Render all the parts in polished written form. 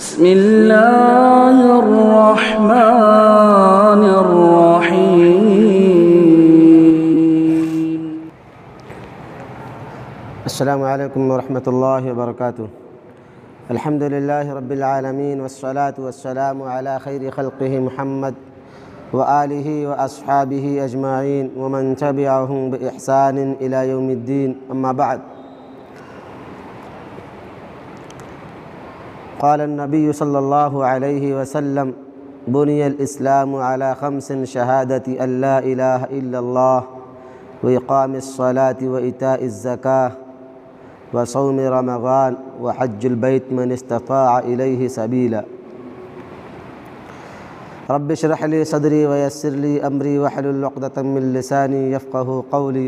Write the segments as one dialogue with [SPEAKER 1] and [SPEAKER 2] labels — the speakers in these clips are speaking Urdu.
[SPEAKER 1] بسم الله الرحمن الرحيم.
[SPEAKER 2] السلام عليكم ورحمة الله وبركاته. الحمد لله رب العالمين والصلاة والسلام على خير خلقه محمد وآله وأصحابه أجمعين ومن تبعهم بإحسان إلى يوم الدين. أما بعد، قال النبي صلى الله عليه وسلم: بني الإسلام على 5: شهادة أن لا إله إلا الله، وإقام الصلاة وإيتاء الزكاة، وصوم رمضان، وحج البيت من استطاع إليه سبيلا. رب اشرح لي صدري ويسر لي أمري واحلل عقدة من لساني يفقهوا قولي.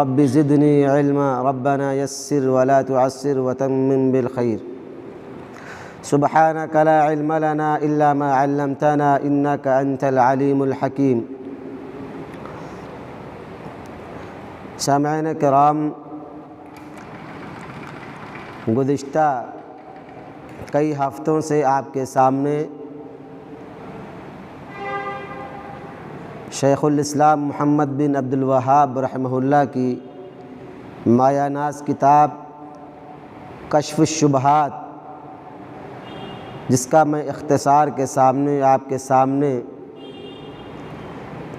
[SPEAKER 2] رب زدني علما، ربنا يسر ولا تعسر وتمم بالخير. سبحانك لا علم لنا إلا ما علمتنا إنك أنت العليم الحكيم. سامعین کرام، گزشتہ کئی ہفتوں سے آپ کے سامنے شیخ الاسلام محمد بن عبد الوہاب رحمہ اللہ کی مایہ ناز کتاب کشف الشبہات، جس کا میں اختصار کے سامنے آپ کے سامنے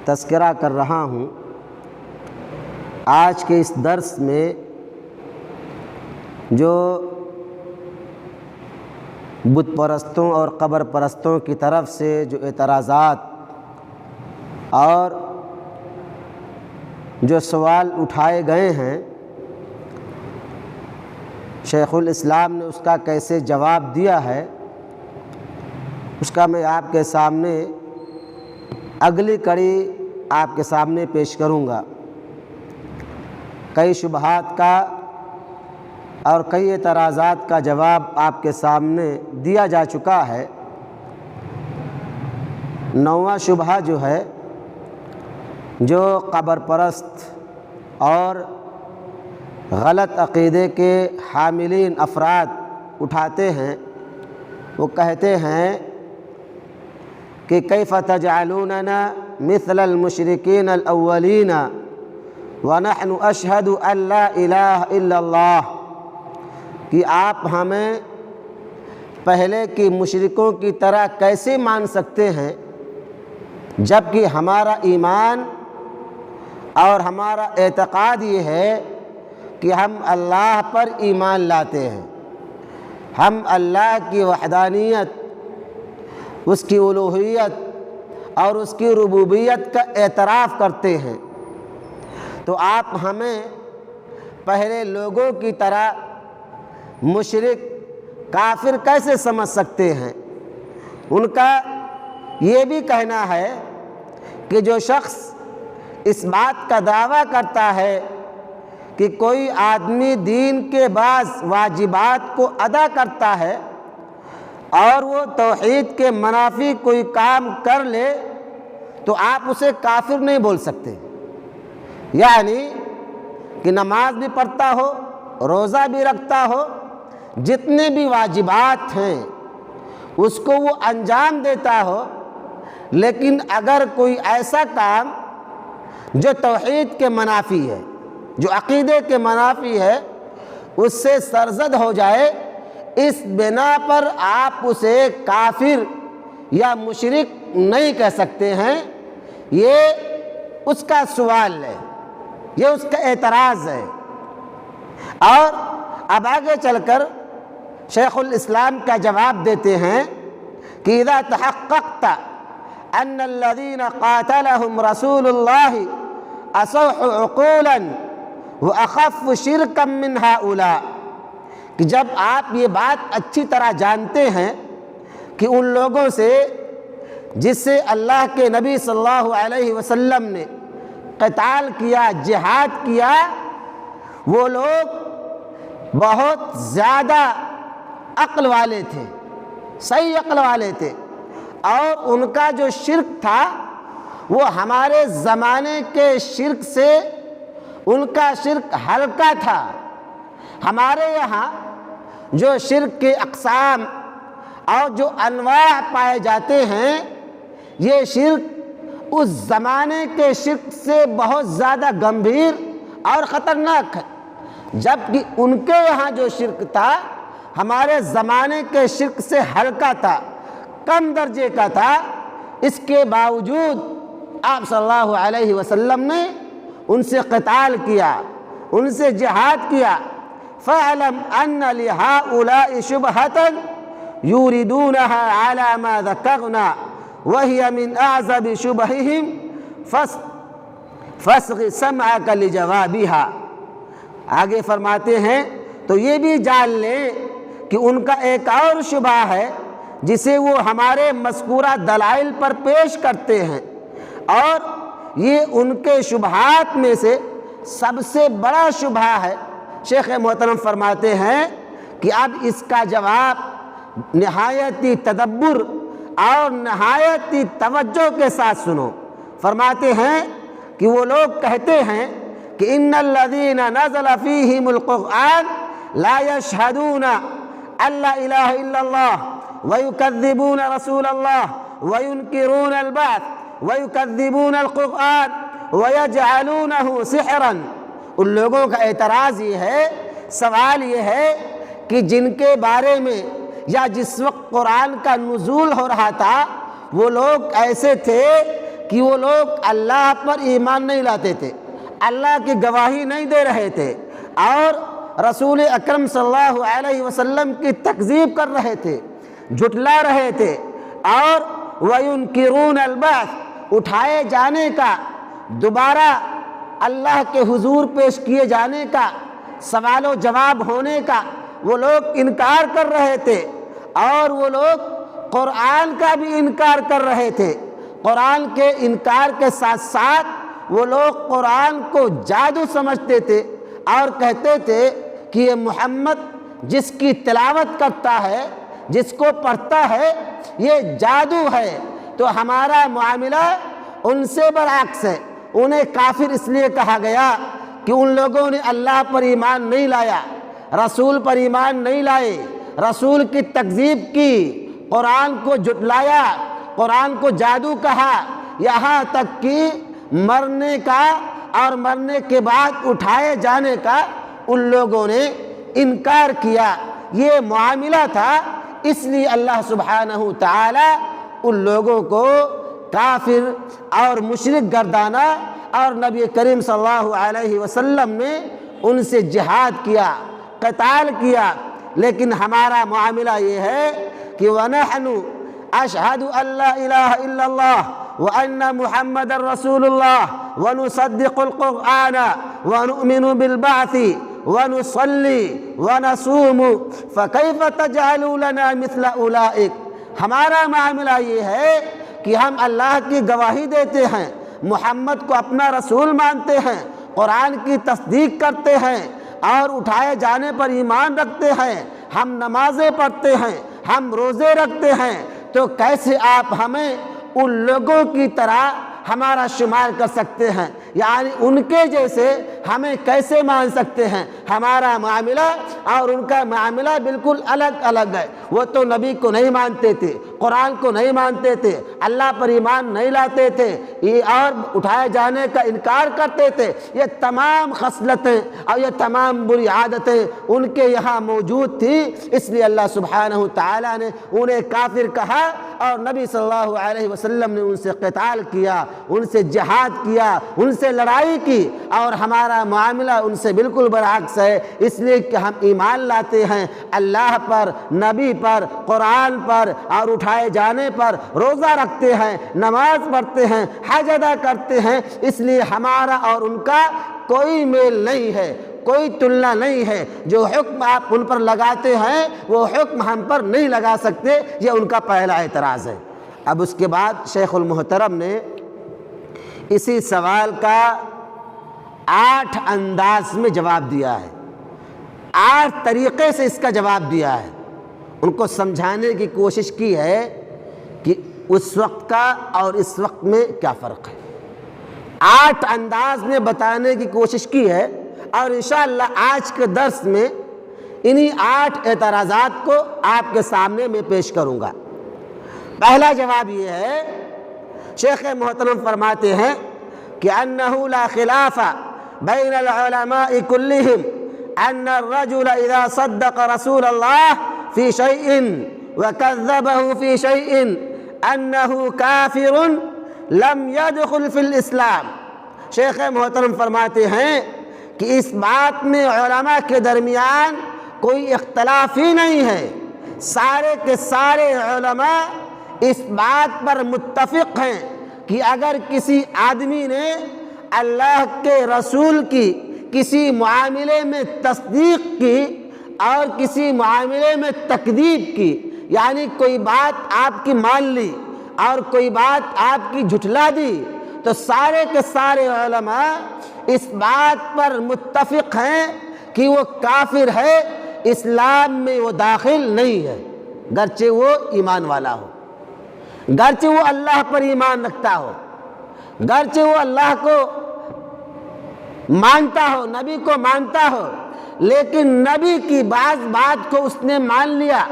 [SPEAKER 2] تذکرہ کر رہا ہوں، آج کے اس درس میں جو بت پرستوں اور قبر پرستوں کی طرف سے جو اعتراضات اور جو سوال اٹھائے گئے ہیں، شیخ الاسلام نے اس کا کیسے جواب دیا ہے، اس کا میں آپ کے سامنے اگلی کڑی آپ کے سامنے پیش کروں گا۔ کئی شبہات کا اور کئی اعتراضات کا جواب آپ کے سامنے دیا جا چکا ہے۔ 9واں شبہہ جو ہے، جو قبر پرست اور غلط عقیدے کے حاملین افراد اٹھاتے ہیں، وہ کہتے ہیں کہ کیف تجعلوننا مثل المشرکین الاولین ونحن اشہد ان لا الہ الا اللہ، کہ آپ ہمیں پہلے کی مشرکوں کی طرح کیسے مان سکتے ہیں، جبکہ ہمارا ایمان اور ہمارا اعتقاد یہ ہے کہ ہم اللہ پر ایمان لاتے ہیں، ہم اللہ کی وحدانیت، اس کی الوہیت اور اس کی ربوبیت کا اعتراف کرتے ہیں، تو آپ ہمیں پہلے لوگوں کی طرح مشرک کافر کیسے سمجھ سکتے ہیں؟ ان کا یہ بھی کہنا ہے کہ جو شخص اس بات کا دعویٰ کرتا ہے کہ کوئی آدمی دین کے بعض واجبات کو ادا کرتا ہے اور وہ توحید کے منافی کوئی کام کر لے تو آپ اسے کافر نہیں بول سکتے، یعنی کہ نماز بھی پڑھتا ہو، روزہ بھی رکھتا ہو، جتنے بھی واجبات ہیں اس کو وہ انجام دیتا ہو، لیکن اگر کوئی ایسا کام جو توحید کے منافی ہے، جو عقیدے کے منافی ہے، اس سے سرزد ہو جائے، اس بنا پر آپ اسے کافر یا مشرک نہیں کہہ سکتے ہیں۔ یہ اس کا سوال ہے، یہ اس کا اعتراض ہے۔ اور اب آگے چل کر شیخ الاسلام کا جواب دیتے ہیں کہ اذا تحققت ان الذين قاتلهم رسول الله اصح عقولا واخف شركا من هؤلاء، کہ جب آپ یہ بات اچھی طرح جانتے ہیں کہ ان لوگوں سے جس سے اللہ کے نبی صلی اللہ علیہ وسلم نے قتال کیا، جہاد کیا، وہ لوگ بہت زیادہ عقل والے تھے، صحیح عقل والے تھے، اور ان کا جو شرک تھا وہ ہمارے زمانے کے شرک سے ان کا شرک ہلکا تھا۔ ہمارے یہاں جو شرک کے اقسام اور جو انواع پائے جاتے ہیں، یہ شرک اس زمانے کے شرک سے بہت زیادہ گمبھیر اور خطرناک ہے، جبکہ ان کے یہاں جو شرک تھا ہمارے زمانے کے شرک سے ہلکا تھا، کم درجے کا تھا۔ اس کے باوجود آپ صلی اللہ علیہ وسلم نے ان سے قتال کیا، ان سے جہاد کیا۔ فَاعْلَمْ أَنَّ لِهَٰؤُلَاءِ شُبْهَةً يُورِدُونَهَا عَلَىٰ مَا ذَكَرْنَا وَهِيَ مِنْ أَعْظَمِ شُبَهِهِمْ فَاصْغِ سَمْعَكَ لِجَوَابِهَا۔ آگے فرماتے ہیں تو یہ بھی جان لیں کہ ان کا ایک اور شبہ ہے جسے وہ ہمارے مذکورہ دلائل پر پیش کرتے ہیں، اور یہ ان کے شبہات میں سے سب سے بڑا شبہ ہے۔ شیخ محترم فرماتے ہیں کہ اب اس کا جواب نہایتی تدبر اور نہایتی توجہ کے ساتھ سنو۔ فرماتے ہیں کہ وہ لوگ کہتے ہیں کہ ان الذین نزل فیہم القرآن لا یشہدون ان لا الہ الا اللہ ویکذبون رسول اللہ وینکرون البعث ویکذبون القرآن ویجعلونہ سحرا۔ ان لوگوں کا اعتراض یہ ہے، سوال یہ ہے کہ جن کے بارے میں یا جس وقت قرآن کا نزول ہو رہا تھا وہ لوگ ایسے تھے کہ وہ لوگ اللہ پر ایمان نہیں لاتے تھے، اللہ کی گواہی نہیں دے رہے تھے، اور رسول اکرم صلی اللہ علیہ وسلم کی تکذیب کر رہے تھے، جھٹلا رہے تھے، اور وَيُنْكِرُونَ الْبَعْثَ، اٹھائے جانے کا، دوبارہ اللہ کے حضور پیش کیے جانے کا، سوال و جواب ہونے کا وہ لوگ انکار کر رہے تھے، اور وہ لوگ قرآن کا بھی انکار کر رہے تھے۔ قرآن کے انکار کے ساتھ ساتھ وہ لوگ قرآن کو جادو سمجھتے تھے اور کہتے تھے کہ یہ محمد جس کی تلاوت کرتا ہے، جس کو پڑھتا ہے، یہ جادو ہے۔ تو ہمارا معاملہ ان سے برعکس ہے۔ انہیں کافر اس لیے کہا گیا کہ ان لوگوں نے اللہ پر ایمان نہیں لایا، رسول پر ایمان نہیں لائے، رسول کی تکذیب کی، قرآن کو جھٹلایا، قرآن کو جادو کہا، یہاں تک کہ مرنے کا اور مرنے کے بعد اٹھائے جانے کا ان لوگوں نے انکار کیا۔ یہ معاملہ تھا، اس لیے اللہ سبحانہ تعالی ان لوگوں کو کافر اور مشرک گردانا، اور نبی کریم صلی اللہ علیہ وسلم نے ان سے جہاد کیا، قتال کیا۔ لیکن ہمارا معاملہ یہ ہے کہ وَنَحْنُ أَشْهَدُ أَن لَّا إِلَٰهَ إِلَّا اللَّهُ وَأَنَّ مُحَمَّدًا رَّسُولُ اللَّهِ وَنُصَدِّقُ الْقُرْآنَ وَنُؤْمِنُ بِالْبَعْثِ وَنُصَلِّي وَنَصُومُ فَكَيْفَ تَجْعَلُوا لَنَا مِثْلَ أُولَٰئِكَ۔ ہمارا معاملہ یہ ہے کہ ہم اللہ کی گواہی دیتے ہیں، محمد کو اپنا رسول مانتے ہیں، قرآن کی تصدیق کرتے ہیں، اور اٹھائے جانے پر ایمان رکھتے ہیں، ہم نمازیں پڑھتے ہیں، ہم روزے رکھتے ہیں، تو کیسے آپ ہمیں ان لوگوں کی طرح ہمارا شمار کر سکتے ہیں؟ یعنی ان کے جیسے ہمیں کیسے مان سکتے ہیں؟ ہمارا معاملہ اور ان کا معاملہ بالکل الگ الگ ہے۔ وہ تو نبی کو نہیں مانتے تھے، قرآن کو نہیں مانتے تھے، اللہ پر ایمان نہیں لاتے تھے، یہ اور اٹھائے جانے کا انکار کرتے تھے۔ یہ تمام خصلتیں اور یہ تمام بری عادتیں ان کے یہاں موجود تھی، اس لیے اللہ سبحانہ تعالیٰ نے انہیں کافر کہا، اور نبی صلی اللہ علیہ وسلم نے ان سے قتال کیا، ان سے جہاد کیا، ان سے لڑائی کی۔ اور ہمارا معاملہ ان سے بالکل برعکس ہے، اس لیے کہ ہم ایمان لاتے ہیں اللہ پر، نبی پر، قرآن پر، اور اٹھائے جانے پر، روزہ رکھتے ہیں، نماز پڑھتے ہیں، حج ادا کرتے ہیں۔ اس لیے ہمارا اور ان کا کوئی میل نہیں ہے، کوئی تلنا نہیں ہے۔ جو حکم آپ ان پر لگاتے ہیں وہ حکم ہم پر نہیں لگا سکتے، یہ ان کا پہلا اعتراض ہے۔ اب اس کے بعد شیخ المحترم نے اسی سوال کا 8 انداز میں جواب دیا ہے، 8 طریقے سے اس کا جواب دیا ہے۔ ان کو سمجھانے کی کوشش کی ہے کہ اس وقت کا اور اس وقت میں کیا فرق ہے۔ 8 انداز میں بتانے کی کوشش کی ہے، اور انشاءاللہ آج کے درس میں انہی 8 اعتراضات کو آپ کے سامنے میں پیش کروں گا۔ پہلا جواب یہ ہے، شیخ محترم فرماتے ہیں کہ انہ لا خلاف بین العلماء کلہم ان الرجل اذا صدق رسول اللہ فی شیء وکذبہ فی شیء انہ کافر لم يدخل فی الاسلام۔ شیخ محترم فرماتے ہیں کہ اس بات میں علماء کے درمیان کوئی اختلاف ہی نہیں ہے، سارے کے سارے علماء اس بات پر متفق ہیں کہ اگر کسی آدمی نے اللہ کے رسول کی کسی معاملے میں تصدیق کی اور کسی معاملے میں تکذیب کی، یعنی کوئی بات آپ کی مان لی اور کوئی بات آپ کی جھٹلا دی، تو سارے کے سارے علماء اس بات پر متفق ہیں کہ وہ کافر ہے، اسلام میں وہ داخل نہیں ہے، گرچہ وہ ایمان والا ہو، گرچہ وہ اللہ پر ایمان رکھتا ہو، گرچہ وہ اللہ کو مانتا ہو، نبی کو مانتا ہو، لیکن نبی کی بعض بات کو اس نے مان لیا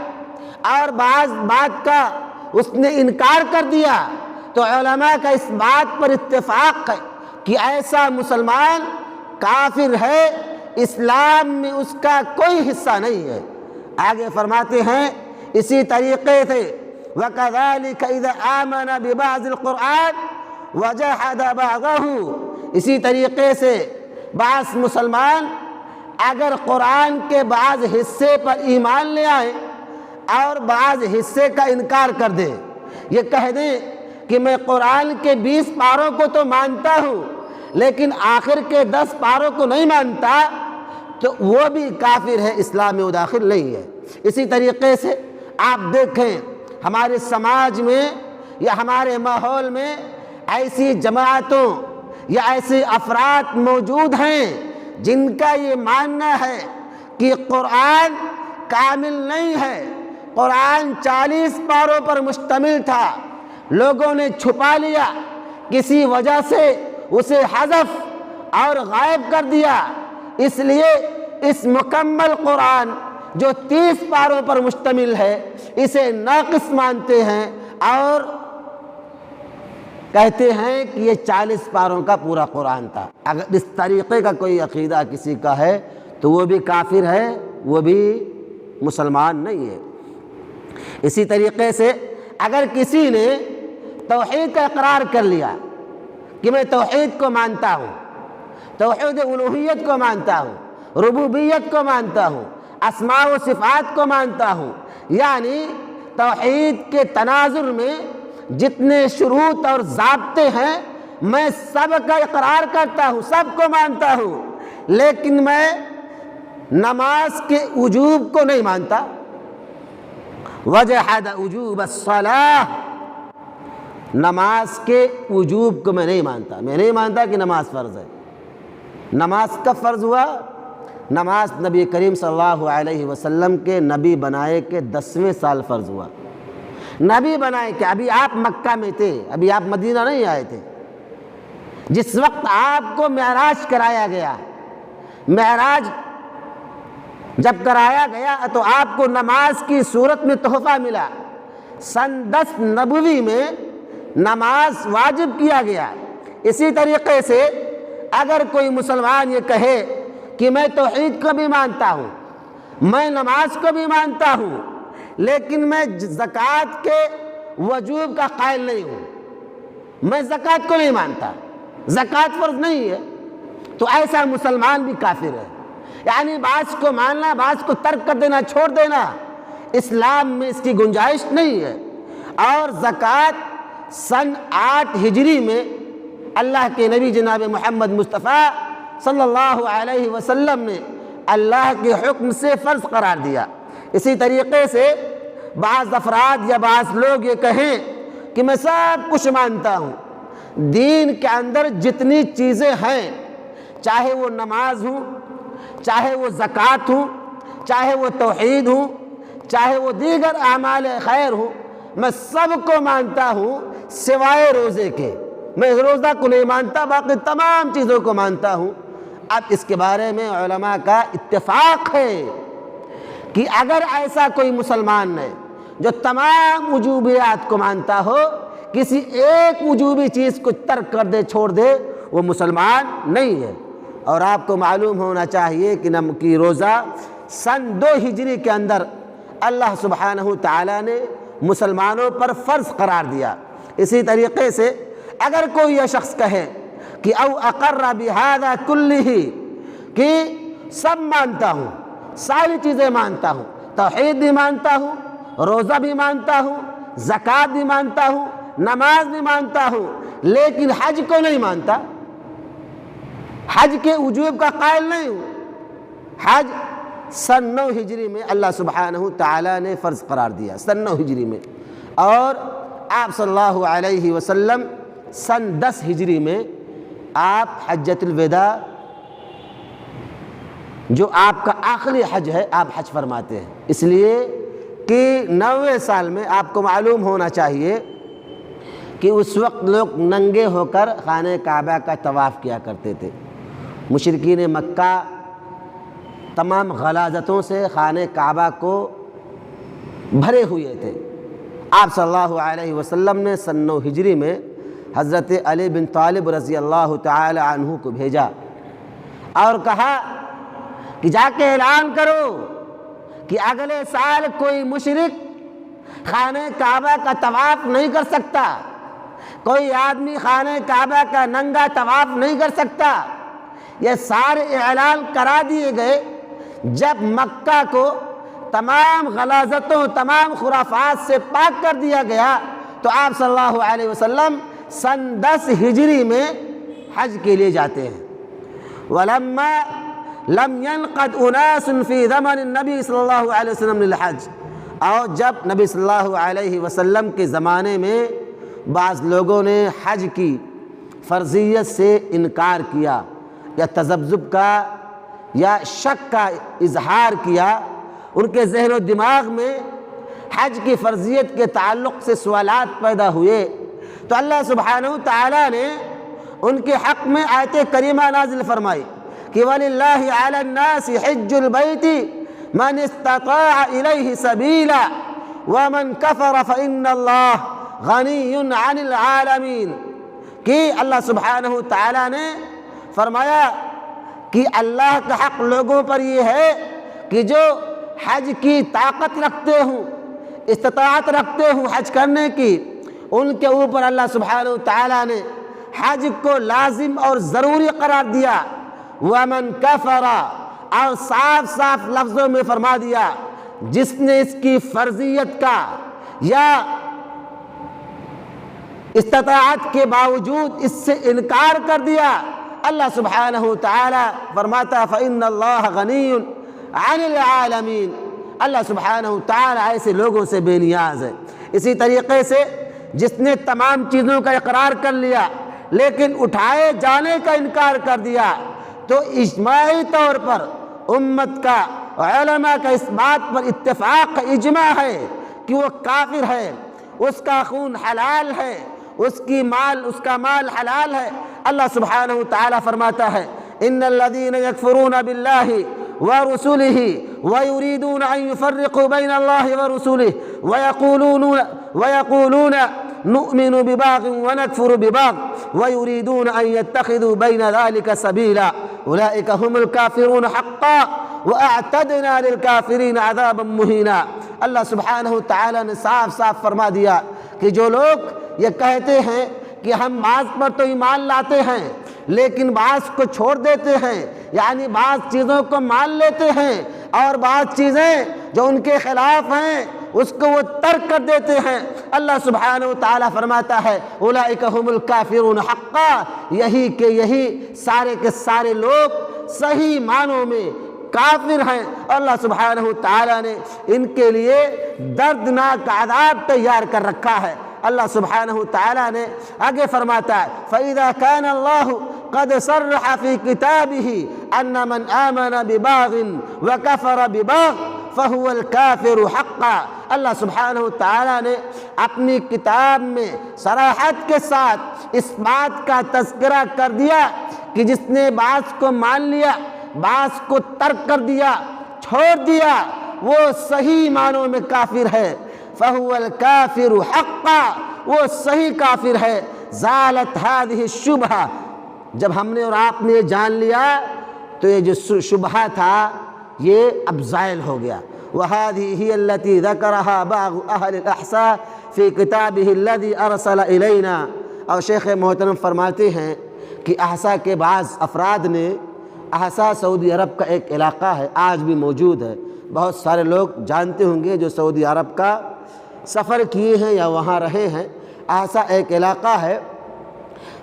[SPEAKER 2] اور بعض بات کا اس نے انکار کر دیا، تو علماء کا اس بات پر اتفاق ہے کہ ایسا مسلمان کافر ہے، اسلام میں اس کا کوئی حصہ نہیں ہے۔ آگے فرماتے ہیں اسی طریقے سے وَكَذَلِكَ إِذَا آمَنَ بِبَعْضِ الْقُرْآنِ وَجَحَدَ بَعْضَهُ، اسی طریقے سے بعض مسلمان اگر قرآن کے بعض حصے پر ایمان لے آئیں اور بعض حصے کا انکار کر دیں، یہ کہہ دیں کہ میں قرآن کے 20 پاروں کو تو مانتا ہوں لیکن آخر کے 10 پاروں کو نہیں مانتا، تو وہ بھی کافر ہے، اسلام میں وہ داخل نہیں ہے۔ اسی طریقے سے آپ دیکھیں ہمارے سماج میں یا ہمارے ماحول میں ایسی جماعتوں یا ایسے افراد موجود ہیں جن کا یہ ماننا ہے کہ قرآن کامل نہیں ہے، قرآن 40 پاروں پر مشتمل تھا، لوگوں نے چھپا لیا، کسی وجہ سے اسے حذف اور غائب کر دیا، اس لیے اس مکمل قرآن جو 30 پاروں پر مشتمل ہے اسے ناقص مانتے ہیں اور کہتے ہیں کہ یہ 40 پاروں کا پورا قرآن تھا۔ اگر اس طریقے کا کوئی عقیدہ کسی کا ہے تو وہ بھی کافر ہے، وہ بھی مسلمان نہیں ہے۔ اسی طریقے سے اگر کسی نے توحید کا اقرار کر لیا کہ میں توحید کو مانتا ہوں، توحید الوہیت کو مانتا ہوں، ربوبیت کو مانتا ہوں، اسماء و صفات کو مانتا ہوں، یعنی توحید کے تناظر میں جتنے شروط اور ضابطے ہیں میں سب کا اقرار کرتا ہوں، سب کو مانتا ہوں، لیکن میں نماز کے وجوب کو نہیں مانتا، وجحد وجوب الصلاۃ، نماز کے وجوب کو میں نہیں مانتا، میں نہیں مانتا کہ نماز فرض ہے۔ نماز کب فرض ہوا؟ نماز نبی کریم صلی اللہ علیہ وسلم کے نبی بنائے کے 10ویں سال فرض ہوا۔ نبی بنائے کہ ابھی آپ مکہ میں تھے، ابھی آپ مدینہ نہیں آئے تھے، جس وقت آپ کو معراج کرایا گیا، معراج جب کرایا گیا تو آپ کو نماز کی صورت میں تحفہ ملا، سن 10 نبوی میں نماز واجب کیا گیا۔ اسی طریقے سے اگر کوئی مسلمان یہ کہے کہ میں توحید کو بھی مانتا ہوں، میں نماز کو بھی مانتا ہوں، لیکن میں زکوٰۃ کے وجوب کا قائل نہیں ہوں، میں زکوٰۃ کو نہیں مانتا، زکوٰۃ فرض نہیں ہے، تو ایسا مسلمان بھی کافر ہے۔ یعنی بعض کو ماننا، بعض کو ترک کر دینا، چھوڑ دینا، اسلام میں اس کی گنجائش نہیں ہے۔ اور زکوٰۃ سن 8 ہجری میں اللہ کے نبی جناب محمد مصطفیٰ صلی اللہ علیہ وسلم نے اللہ کے حکم سے فرض قرار دیا۔ اسی طریقے سے بعض افراد یا بعض لوگ یہ کہیں کہ میں سب کچھ مانتا ہوں، دین کے اندر جتنی چیزیں ہیں، چاہے وہ نماز ہوں، چاہے وہ زکوٰۃ ہوں، چاہے وہ توحید ہوں، چاہے وہ دیگر اعمال خیر ہوں، میں سب کو مانتا ہوں سوائے روزے کے، میں روزہ کو نہیں مانتا، باقی تمام چیزوں کو مانتا ہوں۔ اب اس کے بارے میں علماء کا اتفاق ہے کہ اگر ایسا کوئی مسلمان ہے جو تمام وجوبیات کو مانتا ہو، کسی ایک وجوبی چیز کو ترک کر دے، چھوڑ دے، وہ مسلمان نہیں ہے۔ اور آپ کو معلوم ہونا چاہیے کہ روزہ سن 2 ہجری کے اندر اللہ سبحانہ تعالیٰ نے مسلمانوں پر فرض قرار دیا۔ اسی طریقے سے اگر کوئی یہ شخص کہے کہ او اقر بہذا کلہ، کہ سب مانتا ہوں، ساری چیزیں مانتا ہوں، توحید بھی مانتا ہوں، روزہ بھی مانتا ہوں، زکوٰۃ بھی مانتا ہوں، نماز بھی مانتا ہوں، لیکن حج کو نہیں مانتا، حج کے وجوب کا قائل نہیں ہوں، حج سن 9 ہجری میں اللہ سبحانہ تعالیٰ نے فرض قرار دیا، سن 9 ہجری میں، اور آپ صلی اللہ علیہ وسلم سن 10 ہجری میں آپ حجۃ الوداع، جو آپ کا آخری حج ہے، آپ حج فرماتے ہیں، اس لیے کہ 90 سال میں آپ کو معلوم ہونا چاہیے کہ اس وقت لوگ ننگے ہو کر خانہ کعبہ کا طواف کیا کرتے تھے۔ مشرکین مکہ تمام غلاظتوں سے خانہ کعبہ کو بھرے ہوئے تھے۔ آپ صلی اللہ علیہ وسلم نے سن 9 ہجری میں حضرت علی بن طالب رضی اللہ تعالی عنہ کو بھیجا اور کہا کہ جا کے اعلان کرو کہ اگلے سال کوئی مشرک خانہ کعبہ کا طواف نہیں کر سکتا، کوئی آدمی خانہ کعبہ کا ننگا طواف نہیں کر سکتا۔ یہ سارے اعلان کرا دیے گئے جب مکہ کو تمام غلاظتوں، تمام خرافات سے پاک کر دیا گیا، تو آپ صلی اللہ علیہ وسلم سن 10 ہجری میں حج کے لیے جاتے ہیں۔ وَلَمَّا لَمْ يَنْقَدْ أُنَاسٌ فِي زَمَنِ النَّبِي صلی اللہ علیہ وسلم للحج، اور جب نبی صلی اللہ علیہ وسلم کے زمانے میں بعض لوگوں نے حج کی فرضیت سے انکار کیا یا تذبذب کا یا شک کا اظہار کیا، ان کے ذہن و دماغ میں حج کی فرضیت کے تعلق سے سوالات پیدا ہوئے، تو اللہ سبحانہ تعالیٰ نے ان کے حق میں آیت کریمہ نازل فرمائی کہ وَلِلَّهِ عَلَى النَّاسِ حِجُّ الْبَيْتِ مَنِ اسْتَطَاعَ إِلَيْهِ سَبِيلًا وَمَنْ كَفَرَ فَإِنَّ اللَّهَ غَنِيٌّ عَنِ الْعَالَمِينَ، کہ اللہ سبحانہ تعالیٰ نے فرمایا کہ اللہ کا حق لوگوں پر یہ ہے کہ جو حج کی طاقت رکھتے ہوں، استطاعت رکھتے ہوں حج کرنے کی، ان کے اوپر اللہ سبحانہ تعالیٰ نے حج کو لازم اور ضروری قرار دیا۔ وَمَنْ كَفَرَ، اور صاف صاف لفظوں میں فرما دیا جس نے اس کی فرضیت کا یا استطاعت کے باوجود اس سے انکار کر دیا، اللہ سبحانہ تعالیٰ فرماتا فَإِنَّ اللَّهَ غَنِيٌّ عَنِ الْعَالَمِينَ، اللہ سبحانہ تعالیٰ ایسے لوگوں سے بے نیاز ہے۔ اسی طریقے سے جس نے تمام چیزوں کا اقرار کر لیا لیکن اٹھائے جانے کا انکار کر دیا، تو اجماعی طور پر امت کا، علماء کا اس بات پر اتفاق کا اجماع ہے کہ وہ کافر ہے، اس کا خون حلال ہے، اس کا مال حلال ہے۔ اللہ سبحانہ تعالیٰ فرماتا ہے ان الذین یکفرون باللہ ورسلہ ویریدون ان یفرقوا بین اللہ ورسلہ ویقولون نؤمن ببعض ونکفر ببعض ویریدون ان یتخذوا بین ذلک سبیلا اولئک هم الکافرون حقا واعتدنا للکافرین عذابا مہینا۔ اللہ سبحانہ تعالیٰ نے صاف صاف فرما دیا کہ جو لوگ یہ کہتے ہیں کہ ہم بعض پر تو ایمان لاتے ہیں لیکن بعض کو چھوڑ دیتے ہیں، یعنی بعض چیزوں کو مان لیتے ہیں اور بعض چیزیں جو ان کے خلاف ہیں اس کو وہ ترک کر دیتے ہیں، اللہ سبحانہ وتعالیٰ فرماتا ہے اولئک هم الکافرون حقا، یہی کہ یہی سارے کے سارے لوگ صحیح معنوں میں کافر ہیں، اللہ سبحانہ وتعالیٰ نے ان کے لیے دردناک عذاب تیار کر رکھا ہے۔ اللہ سبحانہ وتعالیٰ نے آگے فرماتا ہے فَإِذَا كَانَ اللَّهُ قَدْ صَرَّحَ فِي كِتَابِهِ أَنَّ مَنْ آمَنَ بِبَعْضٍ وَكَفَرَ بِبَعْضٍ فَهُوَ الْكَافِرُ حَقًّا، اللہ سبحانہ وتعالیٰ نے اپنی کتاب میں صراحت کے ساتھ اس بات کا تذکرہ کر دیا کہ جس نے بعض کو مان لیا، بعض کو ترک کر دیا، چھوڑ دیا، وہ صحیح معنوں میں کافر ہے، فَهُوَ الْكَافِرُ حَقًّا، وہ صحیح کافر ہے۔ زالت هذه الشبهہ، جب ہم نے اور آپ نے جان لیا تو یہ جو شبہہ تھا یہ اب زائل ہو گیا۔ وَهَذِهِ هِيَ الَّتِي ذَكَرَهَا بَعْضُ أَهْلِ الْأَحْسَاءِ فِي كِتَابِهِ الَّذِي أَرْسَلَ إِلَيْنَا، اور شیخ محترم فرماتے ہیں کہ احسا کے بعض افراد نے، احسا سعودی عرب کا ایک علاقہ ہے، آج بھی موجود ہے، بہت سارے لوگ جانتے ہوں گے جو سعودی عرب کا سفر کیے ہیں یا وہاں رہے ہیں۔ احسا ایک علاقہ ہے،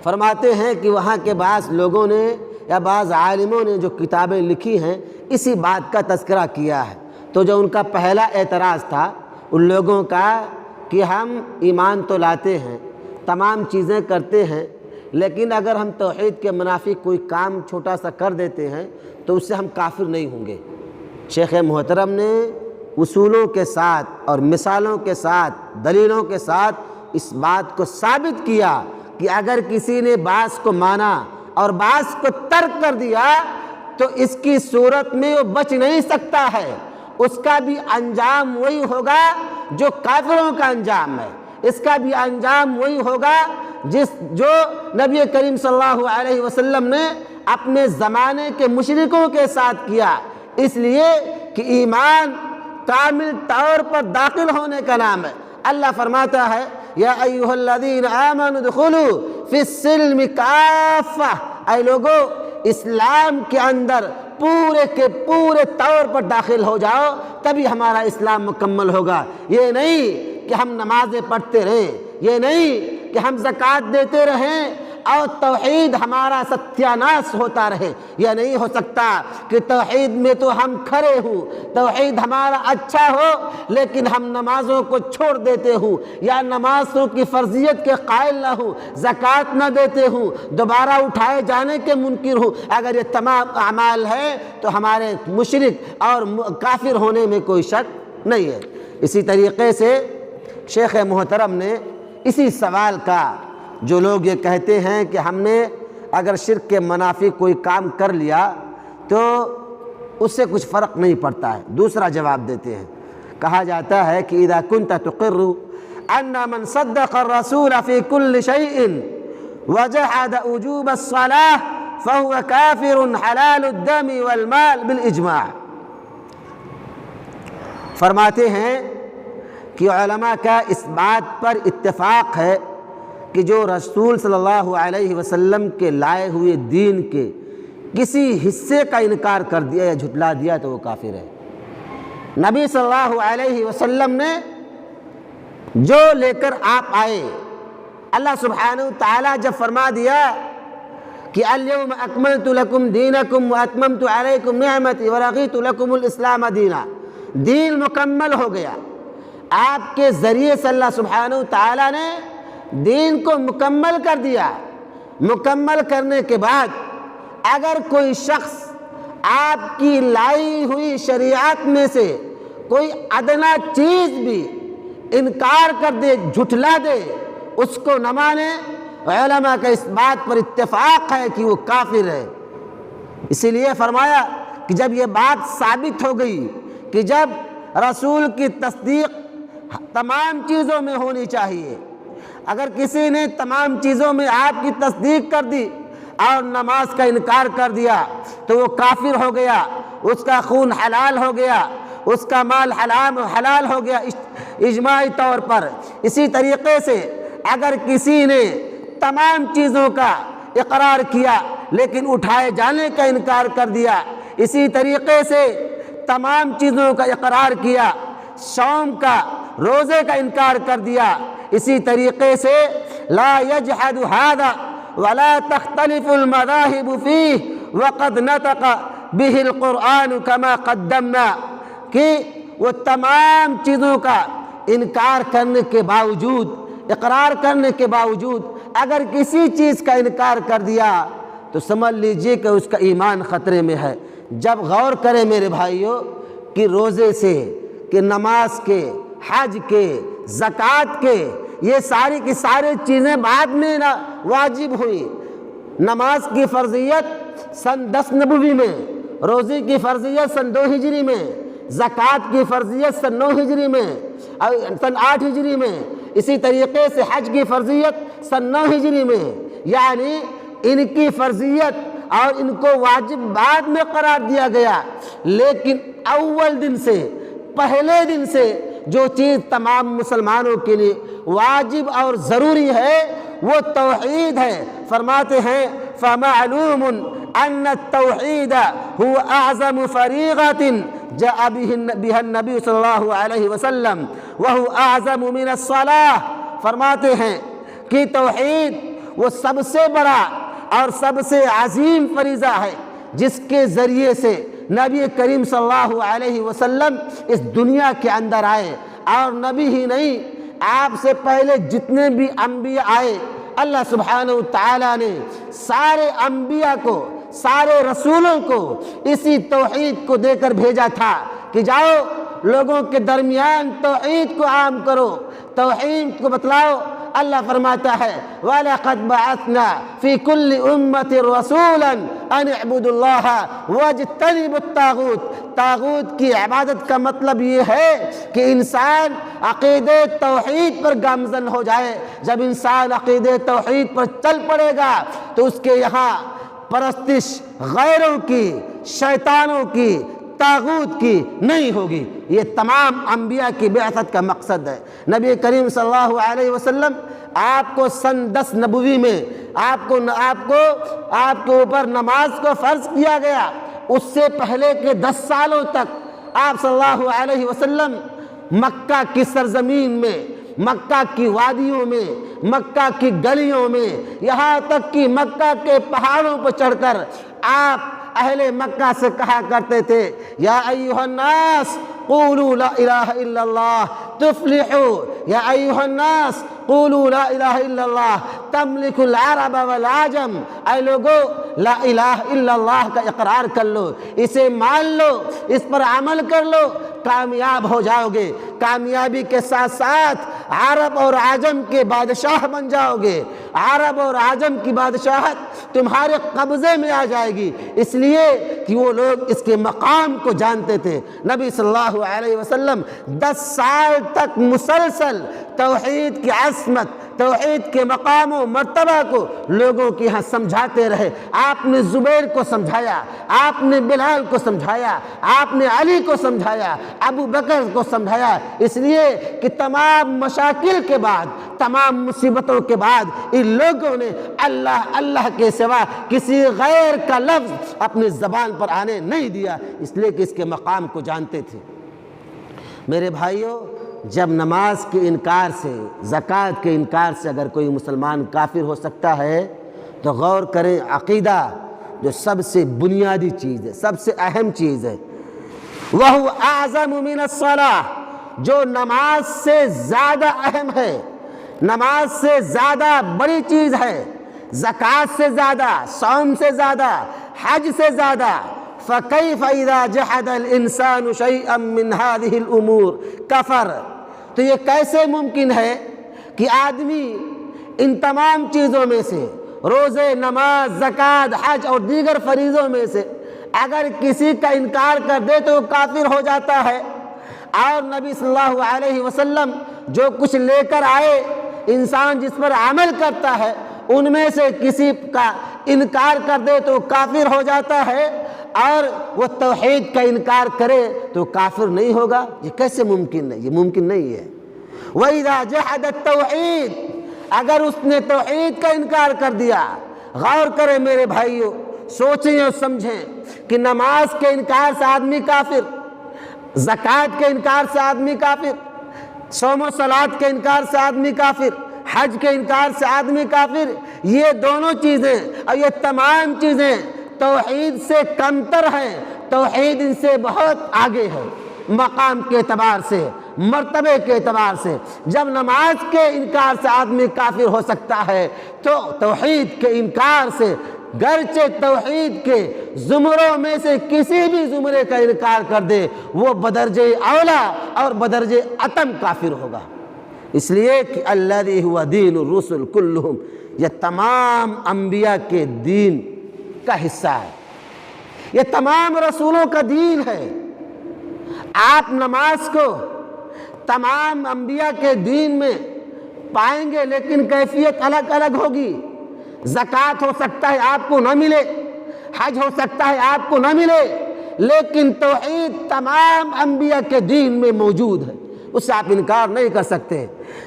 [SPEAKER 2] فرماتے ہیں کہ وہاں کے بعض لوگوں نے یا بعض عالموں نے جو کتابیں لکھی ہیں اسی بات کا تذکرہ کیا ہے۔ تو جو ان کا پہلا اعتراض تھا ان لوگوں کا کہ ہم ایمان تو لاتے ہیں، تمام چیزیں کرتے ہیں، لیکن اگر ہم توحید کے منافی کوئی کام چھوٹا سا کر دیتے ہیں تو اس سے ہم کافر نہیں ہوں گے۔ شیخ محترم نے اصولوں کے ساتھ اور مثالوں کے ساتھ، دلیلوں کے ساتھ اس بات کو ثابت کیا کہ اگر کسی نے بعض کو مانا اور بعض کو ترک کر دیا تو اس کی صورت میں وہ بچ نہیں سکتا ہے، اس کا بھی انجام وہی ہوگا جو کافروں کا انجام ہے، اس کا بھی انجام وہی ہوگا جو نبی کریم صلی اللہ علیہ وسلم نے اپنے زمانے کے مشرکوں کے ساتھ کیا، اس لیے کہ ایمان کامل طور پر داخل ہونے کا نام ہے۔ اللہ فرماتا ہے یا ایھا الذین آمنوا ادخلوا فی السلم کافہ، اے لوگو اسلام کے اندر پورے کے پورے طور پر داخل ہو جاؤ، تبھی ہمارا اسلام مکمل ہوگا۔ یہ نہیں کہ ہم نمازیں پڑھتے رہیں، یہ نہیں کہ ہم زکوٰۃ دیتے رہیں اور توحید ہمارا ستیاناش ہوتا رہے، یہ نہیں ہو سکتا کہ توحید میں تو ہم کھڑے ہوں، توحید ہمارا اچھا ہو لیکن ہم نمازوں کو چھوڑ دیتے ہوں، یا نمازوں کی فرضیت کے قائل نہ ہوں، زکوٰۃ نہ دیتے ہوں، دوبارہ اٹھائے جانے کے منکر ہوں۔ اگر یہ تمام اعمال ہیں تو ہمارے مشرک اور کافر ہونے میں کوئی شک نہیں ہے۔ اسی طریقے سے شیخ محترم نے اسی سوال کا، جو لوگ یہ کہتے ہیں کہ ہم نے اگر شرک کے منافی کوئی کام کر لیا تو اس سے کچھ فرق نہیں پڑتا ہے، دوسرا جواب دیتے ہیں۔ کہا جاتا ہے کہ اذا كنت تقر ان من صدق الرسول في كل شيء وجحد وجوب الصلاة فهو كافر حلال الدم والمال بالاجماع، فرماتے ہیں کہ علماء کا اس بات پر اتفاق ہے کہ جو رسول صلی اللہ علیہ وسلم کے لائے ہوئے دین کے کسی حصے کا انکار کر دیا یا جھٹلا دیا تو وہ کافر ہے۔ نبی صلی اللہ علیہ وسلم نے جو لے کر آپ آئے، اللہ سبحانہ وتعالیٰ جب فرما دیا کہ الیوم اکملت لکم دینکم واتممت علیکم نعمتی ورضیت لکم الاسلام دینا، دین مکمل ہو گیا۔ آپ کے ذریعے سے اللہ سبحانہ وتعالیٰ نے دین کو مکمل کر دیا۔ مکمل کرنے کے بعد اگر کوئی شخص آپ کی لائی ہوئی شریعت میں سے کوئی ادنا چیز بھی انکار کر دے، جھٹلا دے، اس کو نہ مانے، علماء کا اس بات پر اتفاق ہے کہ وہ کافر ہے۔ اسی لیے فرمایا کہ جب یہ بات ثابت ہو گئی کہ جب رسول کی تصدیق تمام چیزوں میں ہونی چاہیے، اگر کسی نے تمام چیزوں میں آپ کی تصدیق کر دی اور نماز کا انکار کر دیا تو وہ کافر ہو گیا، اس کا خون حلال ہو گیا، اس کا مال حلال ہو گیا اجماعی طور پر۔ اسی طریقے سے اگر کسی نے تمام چیزوں کا اقرار کیا لیکن اٹھائے جانے کا انکار کر دیا، اسی طریقے سے تمام چیزوں کا اقرار کیا، صوم کا، روزے کا انکار کر دیا، اسی طریقے سے لا یجحد ھذا ولا تختلف المذاہب فیہ وقد نطق به القرآن كما قدمنا، کہ وہ تمام چیزوں کا انکار کرنے کے باوجود، اقرار کرنے کے باوجود اگر کسی چیز کا انکار کر دیا تو سمجھ لیجئے کہ اس کا ایمان خطرے میں ہے۔ جب غور کریں میرے بھائیوں کہ روزے سے، کہ نماز کے، حج کے، زکوٰۃ کے، یہ ساری کی ساری چیزیں بعد میں واجب ہوئی۔ نماز کی فرضیت سن 10 نبوی میں، روزے کی فرضیت سن 2 ہجری میں، زکوٰۃ کی فرضیت سن 9 ہجری میں اور سن 8 ہجری میں، اسی طریقے سے حج کی فرضیت سن 9 ہجری میں، یعنی ان کی فرضیت اور ان کو واجب بعد میں قرار دیا گیا، لیکن اول دن سے، پہلے دن سے جو چیز تمام مسلمانوں کے لیے واجب اور ضروری ہے وہ توحید ہے۔ فرماتے ہیں فَمَعْلُومٌ أَنَّ التَّوْحِيدَ هُوَ أَعْظَمُ فَرِيضَةٍ جَاءَ بِهَا النَّبِيُّ صلی اللہ علیہ وسلم وَهُوَ أَعْظَمُ مِنَ الصَّلَاةِ۔ فرماتے ہیں کہ توحید وہ سب سے بڑا اور سب سے عظیم فریضہ ہے جس کے ذریعے سے نبی کریم صلی اللہ علیہ وسلم اس دنیا کے اندر آئے، اور نبی ہی نہیں، آپ سے پہلے جتنے بھی انبیاء آئے اللہ سبحانہ وتعالیٰ نے سارے انبیاء کو، سارے رسولوں کو اسی توحید کو دے کر بھیجا تھا کہ جاؤ لوگوں کے درمیان توحید کو عام کرو، توحید کو بتلاؤ۔ اللہ فرماتا ہے وَلَقَدْ بَعَثْنَا فِي كُلِّ أُمَّةٍ رَسُولًا أَنِ اعْبُدُوا اللَّهَ وَاجْتَنِبُوا الطَّاغُوتَ۔ طاغوت کی عبادت کا مطلب یہ ہے کہ انسان عقیدہ توحید پر گامزن ہو جائے۔ جب انسان عقیدہ توحید پر چل پڑے گا تو اس کے یہاں پرستش غیروں کی، شیطانوں کی، طاغوت کی نہیں ہوگی۔ یہ تمام انبیاء کی بعثت کا مقصد ہے۔ نبی کریم صلی اللہ علیہ وسلم آپ کو سن 10 نبوی میں آپ کے اوپر نماز کو فرض کیا گیا۔ اس سے پہلے کے 10 سالوں تک آپ صلی اللہ علیہ وسلم مکہ کی سرزمین میں، مکہ کی وادیوں میں، مکہ کی گلیوں میں، یہاں تک کہ مکہ کے پہاڑوں پر چڑھ کر آپ اہل مکہ سے کہا کرتے تھے یا ایھا الناس قولوا لا الہ الا اللہ تفلحوا، یا ایھا الناس قولوا لا الہ الا اللہ تملک العرب والعجم۔ اے لوگو لا الہ الا اللہ کا اقرار کر لو، اسے مان لو، اس پر عمل کر لو، کامیاب ہو جاؤ گے۔ کامیابی کے ساتھ ساتھ عرب اور عجم کے بادشاہ بن جاؤ گے، عرب اور عجم کی بادشاہت تمہارے قبضے میں آ جائے گی، اس لیے کہ وہ لوگ اس کے مقام کو جانتے تھے۔ نبی صلی اللہ علیہ وسلم 10 سال تک مسلسل توحید کی عظمت، توحید کے مقام و مرتبہ کو لوگوں کے یہاں سمجھاتے رہے۔ آپ نے زبیر کو سمجھایا، آپ نے بلال کو سمجھایا، آپ نے علی کو سمجھایا، ابو بکر کو سمجھایا، اس لیے کہ تمام مشاکل کے بعد، تمام مصیبتوں کے بعد ان لوگوں نے اللہ اللہ کے سوا کسی غیر کا لفظ اپنی زبان پر آنے نہیں دیا، اس لیے کہ اس کے مقام کو جانتے تھے۔ میرے بھائیوں، جب نماز کے انکار سے، زکوٰۃ کے انکار سے اگر کوئی مسلمان کافر ہو سکتا ہے تو غور کریں عقیدہ جو سب سے بنیادی چیز ہے، سب سے اہم چیز ہے، وَهُوَ أَعْظَمُ مِنَ الصَّلَاةِ، جو نماز سے زیادہ اہم ہے، نماز سے زیادہ بڑی چیز ہے، زکوٰۃ سے زیادہ، صوم سے زیادہ، حج سے زیادہ۔ فَكَيْفَ إِذَا جَحَدَ الْإِنسَانُ شَيْئًا مِّنْ هَذِهِ الْأُمُورِ كَفَرَ۔ تو یہ کیسے ممکن ہے کہ آدمی ان تمام چیزوں میں سے، روزے، نماز، زکوٰۃ، حج اور دیگر فریضوں میں سے اگر کسی کا انکار کر دے تو وہ کافر ہو جاتا ہے؟ اور نبی صلی اللہ علیہ وسلم جو کچھ لے کر آئے، انسان جس پر عمل کرتا ہے ان میں سے کسی کا انکار کر دے تو کافر ہو جاتا ہے، اور وہ توحید کا انکار کرے تو کافر نہیں ہوگا؟ یہ کیسے ممکن ہے؟ یہ ممکن نہیں ہے۔ وَإِذَا جَحَدَ التَّوْحِيدَ، اگر اس نے توحید کا انکار کر دیا، غور کریں میرے بھائیوں، سوچیں اور سمجھیں کہ نماز کے انکار سے آدمی کافر، زکوٰۃ کے انکار سے آدمی کافر، صوم و صلات کے انکار سے آدمی کافر، حج کے انکار سے آدمی کافر، یہ دونوں چیزیں اور یہ تمام چیزیں توحید سے کمتر ہیں، توحید ان سے بہت آگے ہے، مقام کے اعتبار سے، مرتبے کے اعتبار سے۔ جب نماز کے انکار سے آدمی کافر ہو سکتا ہے تو توحید کے انکار سے، گرچہ توحید کے زمروں میں سے کسی بھی زمرے کا انکار کر دے، وہ بدرجہ اولا اور بدرجہ اتم کافر ہوگا۔ اس لیے کہ الذی هو دین الرسل کلہم، یہ تمام انبیاء کے دین کا حصہ ہے، یہ تمام رسولوں کا دین ہے۔ آپ نماز کو تمام انبیاء کے دین میں پائیں گے لیکن کیفیت الگ الگ ہوگی۔ زکوٰۃ ہو سکتا ہے آپ کو نہ ملے، حج ہو سکتا ہے آپ کو نہ ملے، لیکن توحید تمام انبیاء کے دین میں موجود ہے، اس سے آپ انکار نہیں کر سکتے۔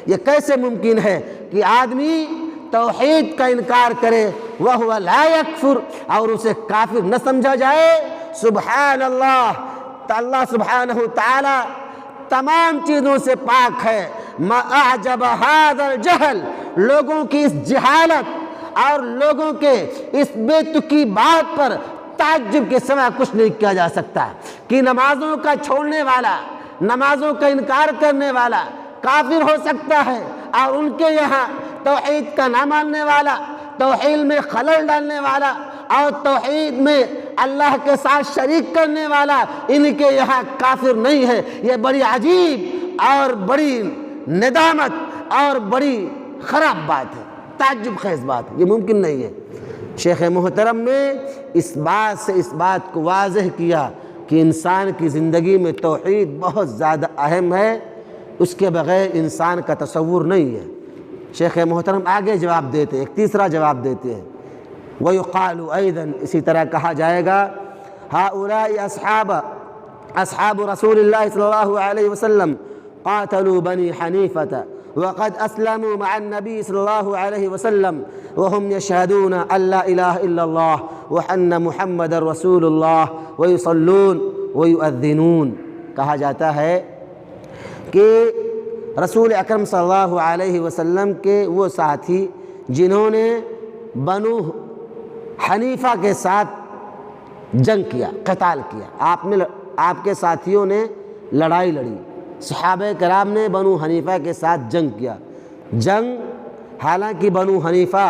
[SPEAKER 2] یہ کیسے ممکن ہے کہ آدمی توحید کا انکار کرے وَهُوَ لَا يَكْفُرُ، اور اسے کافر نہ سمجھا جائے؟ سبحان اللہ، اللہ سبحانہ تعالی تمام چیزوں سے پاک ہے۔ ما اعجب هذا الجہل، لوگوں کی اس جہالت اور لوگوں کے اس بے تکی بات پر تعجب کے سوا کچھ نہیں کیا جا سکتا کہ نمازوں کا چھوڑنے والا، نمازوں کا انکار کرنے والا کافر ہو سکتا ہے، اور ان کے یہاں توحید کا نہ ماننے والا، توحید میں خلل ڈالنے والا اور توحید میں اللہ کے ساتھ شریک کرنے والا ان کے یہاں کافر نہیں ہے۔ یہ بڑی عجیب اور بڑی ندامت اور بڑی خراب بات ہے، تعجب خیز بات ہے، یہ ممکن نہیں ہے۔ شیخ محترم نے اس بات سے اس بات کو واضح کیا کہ انسان کی زندگی میں توحید بہت زیادہ اہم ہے، اس کے بغیر انسان کا تصور نہیں ہے۔ شیخ محترم آگے جواب دیتے ہیں، ایک تیسرا جواب دیتے ہیں، وَيُقَالُ أَيْضًا، اسی طرح کہا جائے گا، هؤلاء اصحاب رسول اللہ صلی اللہ علیہ وسلم قاتلوا بنی حنیفة وقد اسلموا مع النبي صلی اللہ علیہ وسلم وهم يشهدون ان لا الہ الا اللہ وان محمد رسول اللہ ويصلون ويؤذنون۔ کہا جاتا ہے کہ رسول اکرم صلی اللہ علیہ وسلم کے وہ ساتھی جنہوں نے بنو حنیفہ کے ساتھ جنگ کیا، قتال کیا، آپ کے ساتھیوں نے لڑائی لڑی، صحابہ کرام نے بنو حنیفہ کے ساتھ جنگ کیا۔ حالانکہ بنو حنیفہ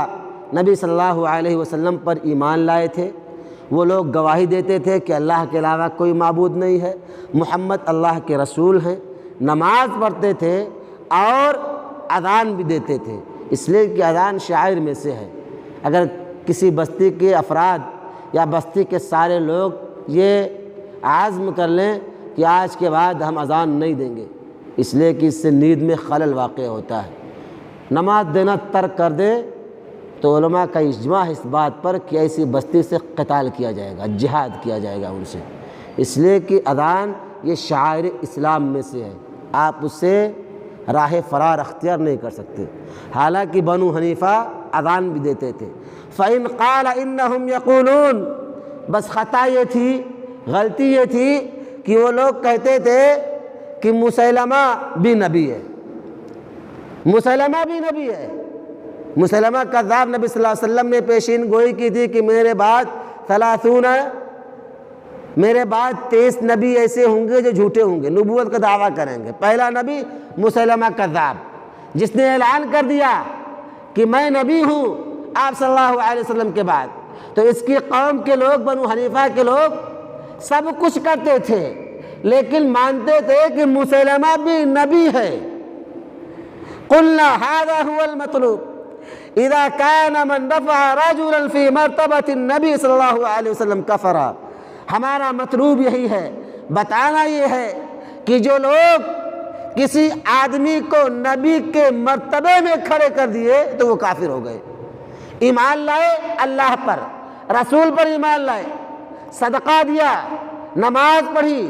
[SPEAKER 2] نبی صلی اللہ علیہ وسلم پر ایمان لائے تھے، وہ لوگ گواہی دیتے تھے کہ اللہ کے علاوہ کوئی معبود نہیں ہے، محمد اللہ کے رسول ہیں، نماز پڑھتے تھے اور اذان بھی دیتے تھے، اس لیے کہ اذان شاعر میں سے ہے۔ اگر کسی بستی کے افراد یا بستی کے سارے لوگ یہ عزم کر لیں کہ آج کے بعد ہم اذان نہیں دیں گے، اس لیے کہ اس سے نیند میں خلل واقع ہوتا ہے، نماز دینا ترک کر دے، تو علماء کا اجماع اس بات پر کہ ایسی بستی سے قتال کیا جائے گا، جہاد کیا جائے گا ان سے، اس لیے کہ اذان یہ شعائر اسلام میں سے ہے، آپ اس سے راہ فرار اختیار نہیں کر سکتے۔ حالانکہ بنو حنیفہ اذان بھی دیتے تھے۔ فَإِنْ قَالَ إِنَّهُمْ يَقُولُونَ، بس خطا یہ تھی، غلطی یہ تھی کہ وہ لوگ کہتے تھے کہ مسیلمہ بھی نبی ہے، مسیلمہ بھی نبی ہے۔ مسیلمہ کذاب نبی صلی اللہ علیہ وسلم نے پیشین گوئی کی تھی کہ میرے بعد 23 نبی ایسے ہوں گے جو جھوٹے ہوں گے، نبوت کا دعویٰ کریں گے۔ پہلا نبی مسیلمہ کذاب، جس نے اعلان کر دیا کہ میں نبی ہوں آپ صلی اللہ علیہ وسلم کے بعد، تو اس کی قوم کے لوگ، بنو حنیفہ کے لوگ سب کچھ کرتے تھے لیکن مانتے تھے کہ مسیلمہ بھی نبی ہے۔ قلنا هذا هو المطلوب اذا كان من رفع رجلا في مرتبة النبی صلی اللہ علیہ وسلم کفر۔ ہمارا مطلوب یہی ہے، بتانا یہ ہے کہ جو لوگ کسی آدمی کو نبی کے مرتبے میں کھڑے کر دیے تو وہ کافر ہو گئے۔ ایمان لائے اللہ پر، رسول پر ایمان لائے، صدقہ دیا، نماز پڑھی،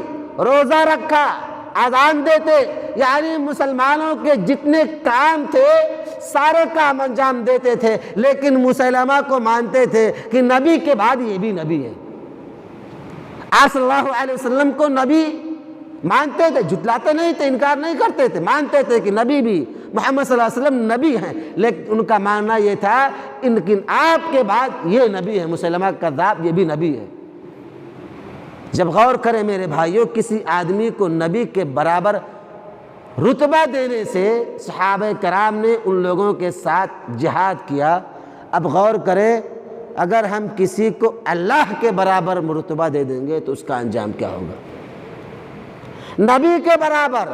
[SPEAKER 2] روزہ رکھا، اذان دیتے، یعنی مسلمانوں کے جتنے کام تھے سارے کام انجام دیتے تھے، لیکن مسلمہ کو مانتے تھے کہ نبی کے بعد یہ بھی نبی ہے۔ آپ صلی اللہ علیہ وسلم کو نبی مانتے تھے، جھٹلاتے نہیں تھے، انکار نہیں کرتے تھے، مانتے تھے کہ نبی بھی محمد صلی اللہ علیہ وسلم نبی ہیں، لیکن ان کا ماننا یہ تھا لیکن آپ کے بعد یہ نبی ہے، مسیلمہ کذاب یہ بھی نبی ہے۔ جب غور کریں میرے بھائیوں، کسی آدمی کو نبی کے برابر رتبہ دینے سے صحابہ کرام نے ان لوگوں کے ساتھ جہاد کیا۔ اب غور کریں، اگر ہم کسی کو اللہ کے برابر مرتبہ دے دیں گے تو اس کا انجام کیا ہوگا؟ نبی کے برابر،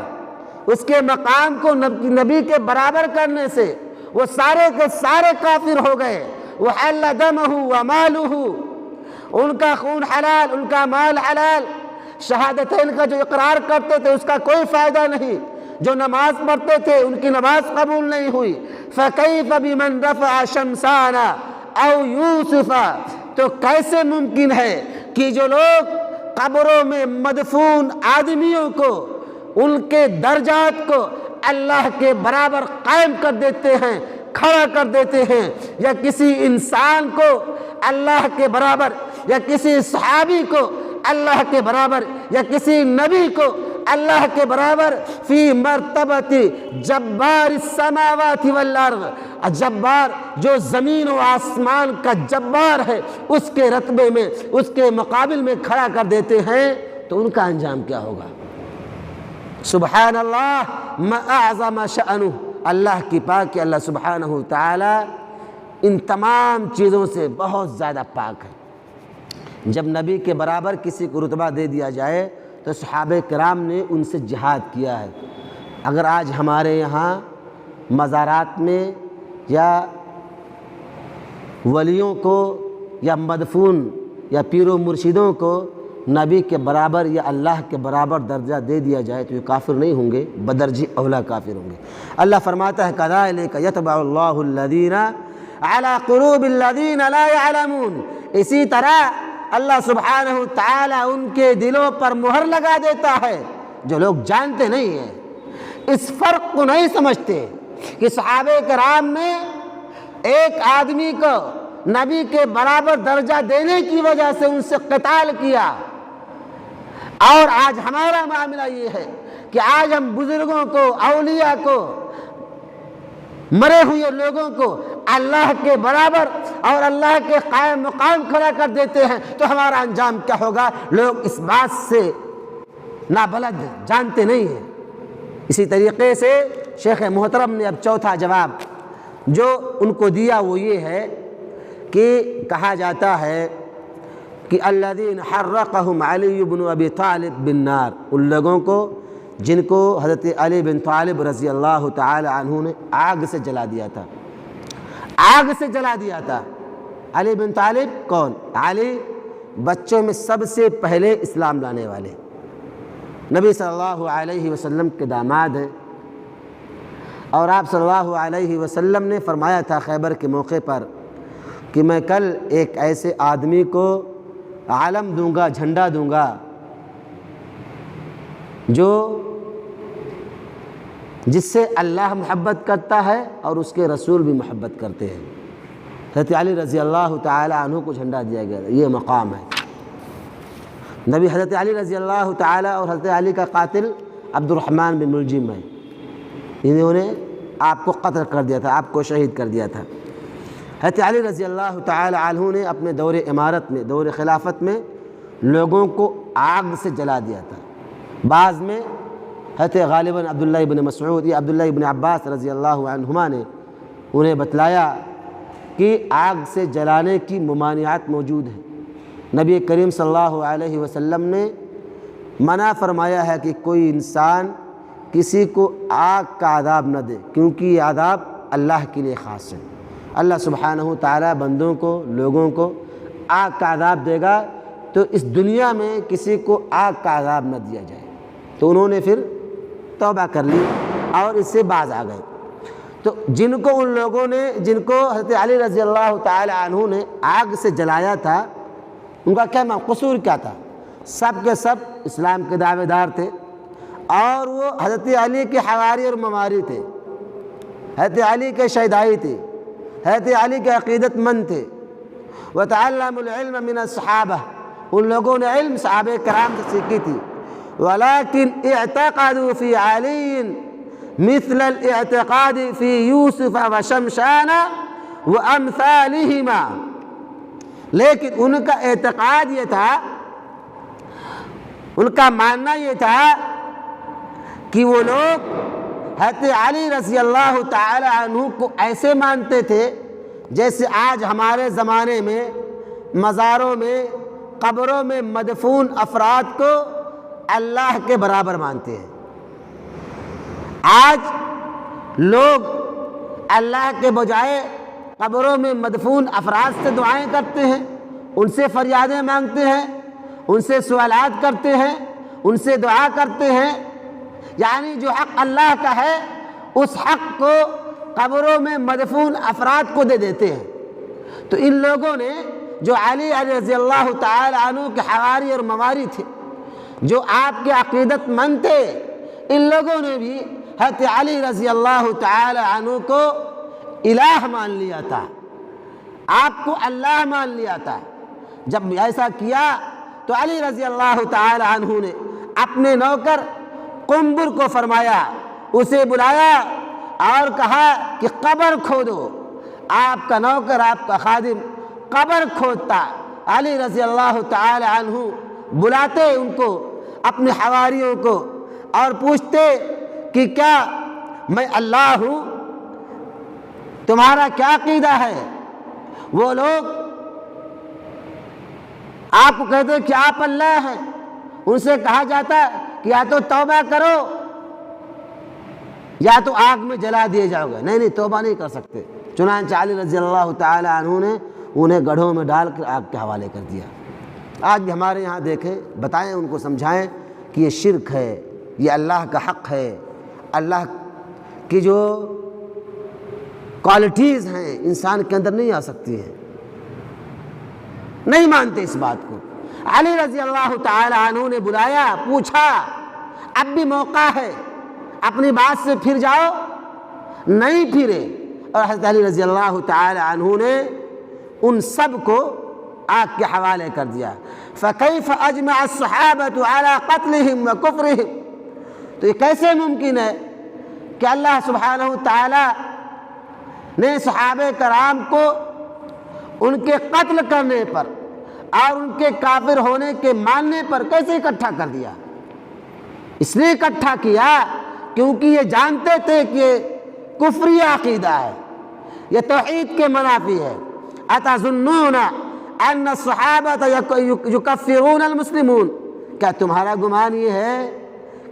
[SPEAKER 2] اس کے مقام کو نبی کے برابر کرنے سے وہ سارے کے سارے کافر ہو گئے۔ وَحَلَّ دَمَهُ وَمَالُهُ، ان کا خون حلال، ان کا مال حلال، شہادتین کا جو اقرار کرتے تھے اس کا کوئی فائدہ نہیں، جو نماز پڑھتے تھے ان کی نماز قبول نہیں ہوئی۔ فَكَيْفَ بِمَنْ رَفَعَ شَمْسَانَ اَوْ يُوسُفَ، تو کیسے ممکن ہے کہ جو لوگ قبروں میں مدفون آدمیوں کو، ان کے درجات کو اللہ کے برابر قائم کر دیتے ہیں، کھڑا کر دیتے ہیں، یا کسی انسان کو اللہ کے برابر، یا کسی صحابی کو اللہ کے برابر، یا کسی نبی کو اللہ کے برابر، فی مرتبت جبار السماوات والارض، جبار جو زمین و آسمان کا جبار ہے اس کے رتبے میں، اس کے مقابل میں کھڑا کر دیتے ہیں، تو ان کا انجام کیا ہوگا؟ سبحان اللہ ما اعظم شأنہ، اللہ کی پاک کہ اللہ سبحانہ تعالی ان تمام چیزوں سے بہت زیادہ پاک ہے۔ جب نبی کے برابر کسی کو رتبہ دے دیا جائے تو صحابہ کرام نے ان سے جہاد کیا ہے۔ اگر آج ہمارے یہاں مزارات میں یا ولیوں کو یا مدفون یا پیر و مرشدوں کو نبی کے برابر یا اللہ کے برابر درجہ دے دیا جائے تو یہ کافر نہیں ہوں گے، بدرجہ اولا کافر ہوں گے۔ اللہ فرماتا ہے کذالک یطبع اللہ الذین علی قلوب الذین لا یعلمون، اسی طرح اللہ سبحانہ تعالی ان کے دلوں پر مہر لگا دیتا ہے جو لوگ جانتے نہیں ہیں، اس فرق کو نہیں سمجھتے کہ صحابہ کرام نے ایک آدمی کو نبی کے برابر درجہ دینے کی وجہ سے ان سے قتال کیا، اور آج ہمارا معاملہ یہ ہے کہ آج ہم بزرگوں کو، اولیاء کو، مرے ہوئے لوگوں کو اللہ کے برابر اور اللہ کے قائم مقام کھڑا کر دیتے ہیں، تو ہمارا انجام کیا ہوگا؟ لوگ اس بات سے نابلد جانتے نہیں ہیں۔ اسی طریقے سے شیخ محترم نے اب چوتھا جواب جو ان کو دیا وہ یہ ہے کہ کہا جاتا ہے کہ الذین حرقہم علی بن ابی طالب بالنار، ان لوگوں کو جن کو حضرت علی بن طالب رضی اللہ تعالی عنہ نے آگ سے جلا دیا تھا، آگ سے جلا دیا تھا۔ علی بن طالب کون؟ علی بچوں میں سب سے پہلے اسلام لانے والے، نبی صلی اللہ علیہ وسلم کے داماد ہیں، اور آپ صلی اللہ علیہ وسلم نے فرمایا تھا خیبر کے موقع پر کہ میں کل ایک ایسے آدمی کو علم دوں گا، جھنڈا دوں گا، جو جس سے اللہ محبت کرتا ہے اور اس کے رسول بھی محبت کرتے ہیں۔ حضرت علی رضی اللہ تعالی عنہ کو جھنڈا دیا گیا، یہ مقام ہے۔ نبی حضرت علی رضی اللہ تعالی اور حضرت علی کا قاتل عبد الرحمن بن ملجم ہے، انہوں نے آپ کو قتل کر دیا تھا، آپ کو شہید کر دیا تھا۔ حضرت علی رضی اللہ تعالی عنہ نے اپنے دور امارت میں، دور خلافت میں لوگوں کو آگ سے جلا دیا تھا۔ بعض میں حضرت غالباً عبداللہ ابن مسعود یا عبداللہ ابن عباس رضی اللہ عنہما نے انہیں بتلایا کہ آگ سے جلانے کی ممانعات موجود ہیں۔ نبی کریم صلی اللہ علیہ وسلم نے منع فرمایا ہے کہ کوئی انسان کسی کو آگ کا عذاب نہ دے، کیونکہ یہ عذاب اللہ کے لیے خاص ہے۔ اللہ سبحانہ تعالیٰ بندوں کو، لوگوں کو آگ کا عذاب دے گا، تو اس دنیا میں کسی کو آگ کا عذاب نہ دیا جائے۔ تو انہوں نے پھر توبہ کر لی اور اس سے باز آ گئے۔ تو جن کو ان لوگوں نے، جن کو حضرت علی رضی اللہ تعالی عنہ نے آگ سے جلایا تھا، ان کا کیا قصور کیا تھا؟ سب کے سب اسلام کے دعوے دار تھے، اور وہ حضرت علی کے حواری اور مماری تھے، حضرت علی کے شہدائی تھے، حضرت علی کے عقیدت مند تھے۔ وَتَعَلَّمُوا الْعِلْمَ مِنَ الصَّحَابَةِ، ان لوگوں نے علم صحابہ کرام سے سیکھی تھی۔ وَلَكِنْ اعْتَقَدُوا فِي عَلِيٍّ مِثْلَ الْاعْتِقَادِ فِي يُوسُفَ وَشَمْشَانَ وَأَمْثَالِهِمَا، لیکن ان کا اعتقاد یہ تھا، ان کا ماننا یہ تھا کہ وہ لوگ حضرت علی رضی اللہ تعالی عنہ کو ایسے مانتے تھے جیسے آج ہمارے زمانے میں مزاروں میں، قبروں میں مدفون افراد کو اللہ کے برابر مانتے ہیں۔ آج لوگ اللہ کے بجائے قبروں میں مدفون افراد سے دعائیں کرتے ہیں، ان سے فریادیں مانگتے ہیں، ان سے سوالات کرتے ہیں، ان سے دعا کرتے ہیں، یعنی جو حق اللہ کا ہے اس حق کو قبروں میں مدفون افراد کو دے دیتے ہیں۔ تو ان لوگوں نے جو علی رضی اللہ تعالی عنہ کے حواری اور مواری تھے، جو آپ کے عقیدت مند تھے، ان لوگوں نے بھی حضرت علی رضی اللہ تعالی عنہ کو الہ مان لیا تھا، آپ کو اللہ مان لیا تھا۔ جب ایسا کیا تو علی رضی اللہ تعالی عنہ نے اپنے نوکر قنبر کو فرمایا، اسے بلایا اور کہا کہ قبر کھودو۔ آپ کا نوکر، آپ کا خادم قبر کھودتا، علی رضی اللہ تعالی عنہ بلاتے ان کو، اپنے حواریوں کو، اور پوچھتے کہ کیا میں اللہ ہوں؟ تمہارا کیا عقیدہ ہے؟ وہ لوگ آپ کو کہتے ہیں کہ آپ اللہ ہیں۔ ان سے کہا جاتا ہے کہ یا تو توبہ کرو یا تو آگ میں جلا دیے جاؤ گے۔ نہیں توبہ نہیں کر سکتے۔ چنانچہ علی رضی اللہ تعالی عنہ نے انہیں گڑھوں میں ڈال کر آگ کے حوالے کر دیا۔ آج بھی ہمارے یہاں دیکھیں، بتائیں ان کو، سمجھائیں کہ یہ شرک ہے، یہ اللہ کا حق ہے، اللہ کی جو کوالٹیز ہیں انسان کے اندر نہیں آ سکتی ہیں، نہیں مانتے اس بات کو۔ علی رضی اللہ تعالی عنہ نے بلایا، پوچھا اب بھی موقع ہے، اپنی بات سے پھر جاؤ، نہیں پھرے، اور حضرت علی رضی اللہ تعالی عنہ نے ان سب کو آگ کے حوالے کر دیا۔ فَكَيْفَ أَجْمَعَ الصَّحَابَةُ عَلَىٰ قَتْلِهِمْ وَكُفْرِهِمْ؟ تو یہ کیسے ممکن ہے کہ اللہ سبحانہ تعالیٰ نے صحابہ کرام کو ان کے قتل کرنے پر اور ان کے کافر ہونے کے ماننے پر کیسے اکٹھا کر دیا؟ اس لیے اکٹھا کیا کیونکہ یہ جانتے تھے کہ یہ کفری عقیدہ ہے، یہ توحید کے منافی ہے۔ أَتَظُنُّونَ أَنَّ الصَّحَابَةَ يُكَفِّرُونَ الْمُسْلِمُونَ؟ کیا تمہارا گمان یہ ہے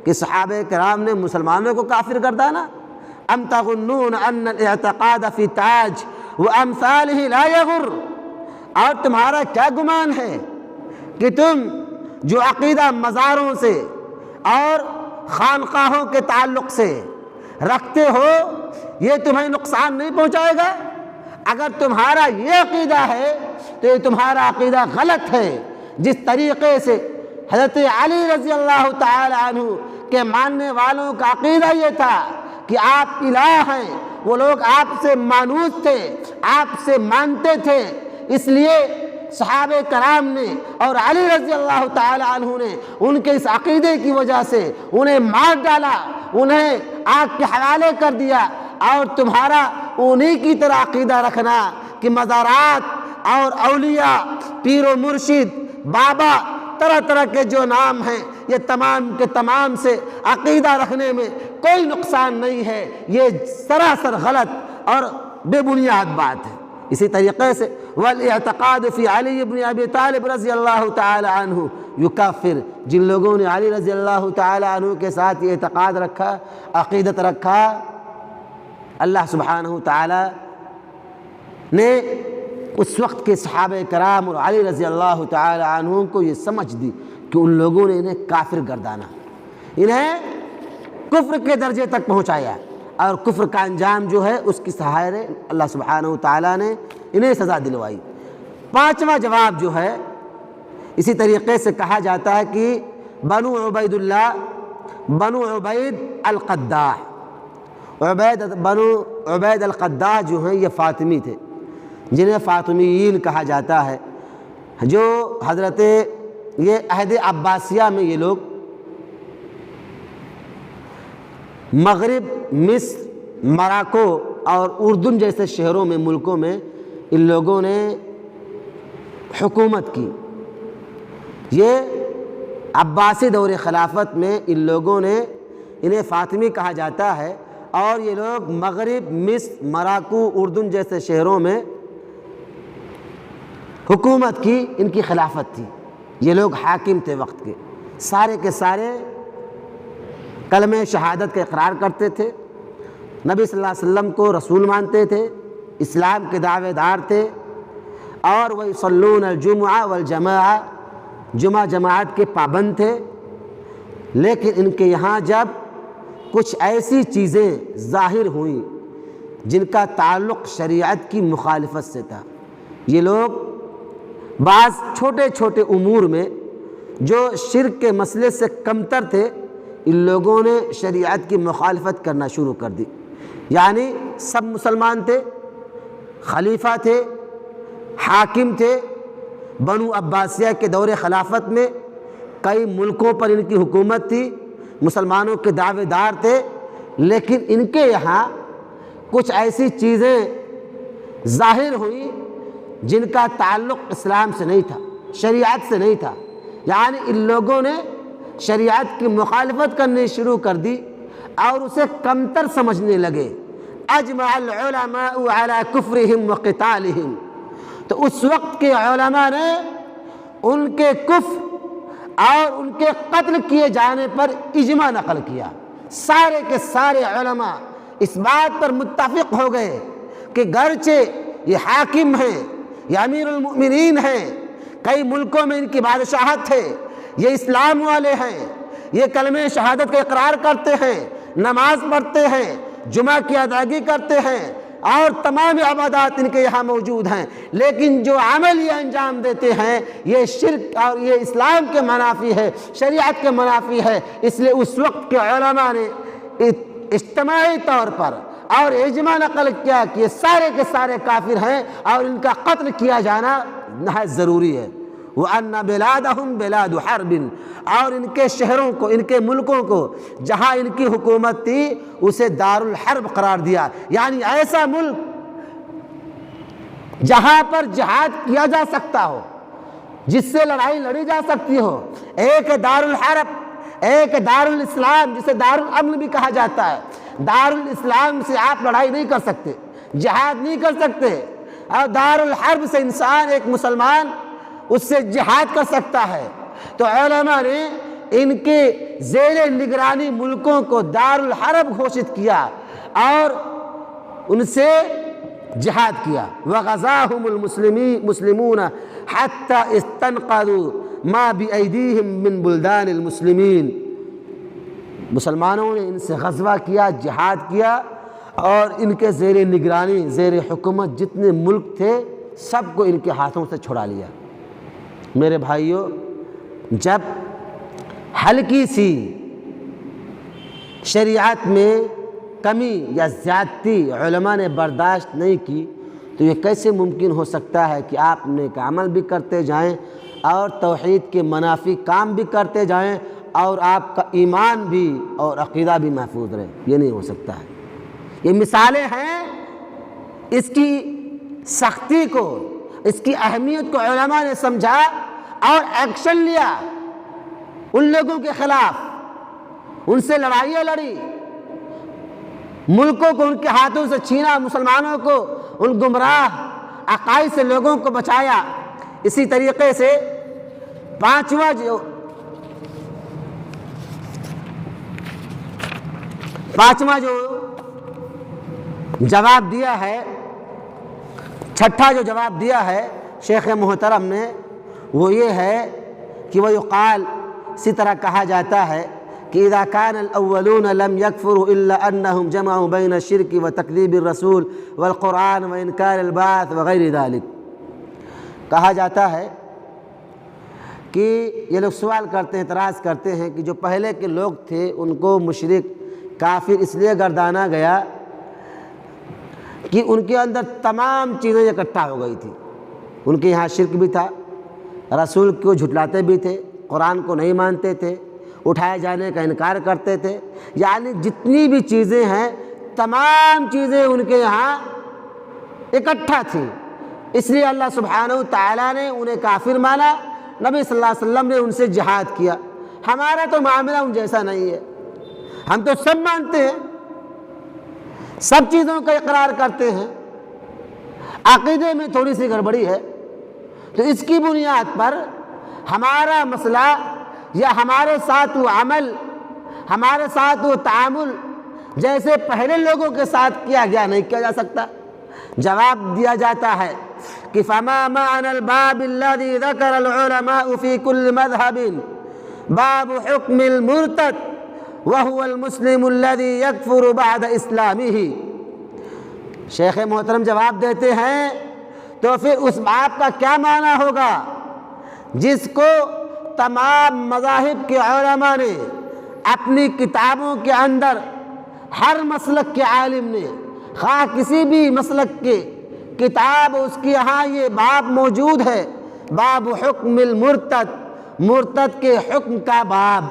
[SPEAKER 2] کہ صحابہ کرام نے مسلمانوں کو کافر گردانا؟ أَمْ تَظُنُّونَ أَنَّ الْاعْتِقَادَ فِي تَاج وَأَمْثَالِهِ لَا يَغُرُّ؟ اور تمہارا کیا گمان ہے کہ تم جو عقیدہ مزاروں سے اور خانقاہوں کے تعلق سے رکھتے ہو یہ تمہیں نقصان نہیں پہنچائے گا؟ اگر تمہارا یہ عقیدہ ہے تو یہ تمہارا عقیدہ غلط ہے۔ جس طریقے سے حضرت علی رضی اللہ تعالی عنہ کے ماننے والوں کا عقیدہ یہ تھا کہ آپ الہ ہیں، وہ لوگ آپ سے مانوس تھے، آپ سے مانتے تھے، اس لیے صحابہ کرام نے اور علی رضی اللہ تعالی عنہ نے ان کے اس عقیدے کی وجہ سے انہیں مار ڈالا، انہیں آگ کے حوالے کر دیا۔ اور تمہارا انہی کی طرح عقیدہ رکھنا کہ مزارات اور اولیاء، پیر و مرشد، بابا، طرح طرح کے جو نام ہیں، یہ تمام کے تمام سے عقیدہ رکھنے میں کوئی نقصان نہیں ہے، یہ سراسر غلط اور بے بنیاد بات ہے۔ اسی طریقے سے والاعتقاد فی علی ابن ابی طالب رضی اللہ تعالی عنہ یکفر، جن لوگوں نے علی رضی اللہ تعالی عنہ کے ساتھ یہ اعتقاد رکھا، عقیدت رکھا، اللہ سبحانہ تعالی نے اس وقت کے صحابہ کرام اور علی رضی اللہ تعالی عنہ کو یہ سمجھ دی کہ ان لوگوں نے انہیں کافر گردانا، انہیں کفر کے درجے تک پہنچایا، اور کفر کا انجام جو ہے اس کی سہارے اللہ سبحانہ تعالیٰ نے انہیں سزا دلوائی۔ پانچواں جواب جو ہے اسی طریقے سے کہا جاتا ہے کہ بنو عبید القداح، بنو عبید القداح جو ہیں یہ فاطمی تھے، جنہیں فاطمیین کہا جاتا ہے، جو حضرت یہ عہد عباسیہ میں یہ لوگ مغرب، مصر، مراکو اور اردن جیسے شہروں میں، ملکوں میں ان لوگوں نے حکومت کی۔ یہ عباسی دور خلافت میں ان لوگوں نے، انہیں فاطمی کہا جاتا ہے، اور یہ لوگ مغرب، مصر، مراکو، اردن جیسے شہروں میں حکومت کی، ان کی خلافت تھی، یہ لوگ حاکم تھے وقت کے سارے کلمہ شہادت کا اقرار کرتے تھے، نبی صلی اللہ علیہ وسلم کو رسول مانتے تھے، اسلام کے دعوے دار تھے، اور وَيُصَلُّونَ الْجُمُعَةَ وَالْجَمَاعَةَ، جمعہ جماعت کے پابند تھے، لیکن ان کے یہاں جب کچھ ایسی چیزیں ظاہر ہوئیں جن کا تعلق شریعت کی مخالفت سے تھا، یہ لوگ بعض چھوٹے چھوٹے امور میں جو شرک کے مسئلے سے کمتر تھے، ان لوگوں نے شریعت کی مخالفت کرنا شروع کر دی۔ یعنی سب مسلمان تھے، خلیفہ تھے، حاکم تھے، بنو عباسیہ کے دور خلافت میں کئی ملکوں پر ان کی حکومت تھی، مسلمانوں کے دعوے دار تھے، لیکن ان کے یہاں کچھ ایسی چیزیں ظاہر ہوئیں جن کا تعلق اسلام سے نہیں تھا، شریعت سے نہیں تھا۔ یعنی ان لوگوں نے شریعت کی مخالفت کرنی شروع کر دی اور اسے کمتر سمجھنے لگے۔ اجمع العلماء على کفرہم وقتالہم، تو اس وقت کے علماء نے ان کے کفر اور ان کے قتل کیے جانے پر اجماع نقل کیا۔ سارے کے سارے علماء اس بات پر متفق ہو گئے کہ گرچہ یہ حاکم ہیں، یہ امیر المؤمنین ہیں، کئی ملکوں میں ان کی بادشاہت ہے، یہ اسلام والے ہیں، یہ کلمہ شہادت کا اقرار کرتے ہیں، نماز پڑھتے ہیں، جمعہ کی ادائیگی کرتے ہیں اور تمام عبادات ان کے یہاں موجود ہیں، لیکن جو عمل یہ انجام دیتے ہیں یہ شرک اور یہ اسلام کے منافی ہے، شریعت کے منافی ہے۔ اس لیے اس وقت کے علماء نے اجتماعی طور پر اور اجماع نقل کیا کہ یہ سارے کے سارے کافر ہیں اور ان کا قتل کیا جانا نہایت ضروری ہے۔ وَأَنَّ بِلَادَهُمْ بِلَادُ حَرْبٍ، اور ان کے شہروں کو، ان کے ملکوں کو جہاں ان کی حکومت تھی اسے دار الحرب قرار دیا، یعنی ایسا ملک جہاں پر جہاد کیا جا سکتا ہو، جس سے لڑائی لڑی جا سکتی ہو۔ ایک دار الحرب، ایک دار الاسلام جسے دار الامن بھی کہا جاتا ہے۔ دار الاسلام سے آپ لڑائی نہیں کر سکتے، جہاد نہیں کر سکتے، اور دار الحرب سے انسان، ایک مسلمان اس سے جہاد کر سکتا ہے۔ تو علماء نے ان کے زیر نگرانی ملکوں کو دار الحرب گھوشت کیا اور ان سے جہاد کیا۔ وغزاهم المسلمون حتى استنقذوا ما بأيديهم من بلدان المسلمین، مسلمانوں نے ان سے غزوہ کیا، جہاد کیا اور ان کے زیر نگرانی، زیر حکومت جتنے ملک تھے سب کو ان کے ہاتھوں سے چھڑا لیا۔ میرے بھائیوں، جب ہلکی سی شریعت میں کمی یا زیادتی علماء نے برداشت نہیں کی تو یہ کیسے ممکن ہو سکتا ہے کہ آپ نیک عمل بھی کرتے جائیں اور توحید کے منافی کام بھی کرتے جائیں اور آپ کا ایمان بھی اور عقیدہ بھی محفوظ رہے؟ یہ نہیں ہو سکتا ہے۔ یہ مثالیں ہیں، اس کی سختی کو، اس کی اہمیت کو علماء نے سمجھا اور ایکشن لیا ان لوگوں کے خلاف، ان سے لڑائیاں لڑی، ملکوں کو ان کے ہاتھوں سے چھینا، مسلمانوں کو ان گمراہ عقائد سے لوگوں کو بچایا۔ اسی طریقے سے پانچواں جو جواب دیا ہے، چھٹا جو جواب دیا ہے شیخ محترم نے، وہ یہ ہے کہ وہ یقال، اسی طرح کہا جاتا ہے کہ اذا كان الاولون لم يكفروا الا انهم جمعوا بين الشرك وتكذيب الرسول والقرآن وانكار البعث وغير ذلك۔ کہا جاتا ہے کہ یہ لوگ سوال کرتے ہیں، اعتراض کرتے ہیں کہ جو پہلے کے لوگ تھے ان کو مشرک، کافر اس لیے گردانا گیا کہ ان کے اندر تمام چیزیں اکٹھا ہو گئی تھی۔ ان کے یہاں شرک بھی تھا، رسول کو جھٹلاتے بھی تھے، قرآن کو نہیں مانتے تھے، اٹھائے جانے کا انکار کرتے تھے، یعنی جتنی بھی چیزیں ہیں تمام چیزیں ان کے یہاں اکٹھا تھیں۔ اس لیے اللہ سبحانہ تعالیٰ نے انہیں کافر مانا، نبی صلی اللہ علیہ وسلم نے ان سے جہاد کیا۔ ہمارا تو معاملہ ان جیسا نہیں ہے، ہم تو سب مانتے ہیں، سب چیزوں کا اقرار کرتے ہیں، عقیدے میں تھوڑی سی گڑبڑی ہے، تو اس کی بنیاد پر ہمارا مسئلہ یا ہمارے ساتھ وہ عمل، ہمارے ساتھ وہ تعامل جیسے پہلے لوگوں کے ساتھ کیا گیا نہیں کیا جا سکتا۔ جواب دیا جاتا ہے کہ فما معنى الباب الذي ذكر العلماء في كل مذهب باب حكم المرتد وهو المسلم الذي يكفر بعد اسلامه۔ شیخ محترم جواب دیتے ہیں تو پھر اس باب کا کیا معنی ہوگا جس کو تمام مذاہب کے علماء نے اپنی کتابوں کے اندر، ہر مسلک کے عالم نے، خواہ کسی بھی مسلک کے کتاب اس کے یہاں یہ باب موجود ہے، باب حکم المرتد، مرتد کے حکم کا باب،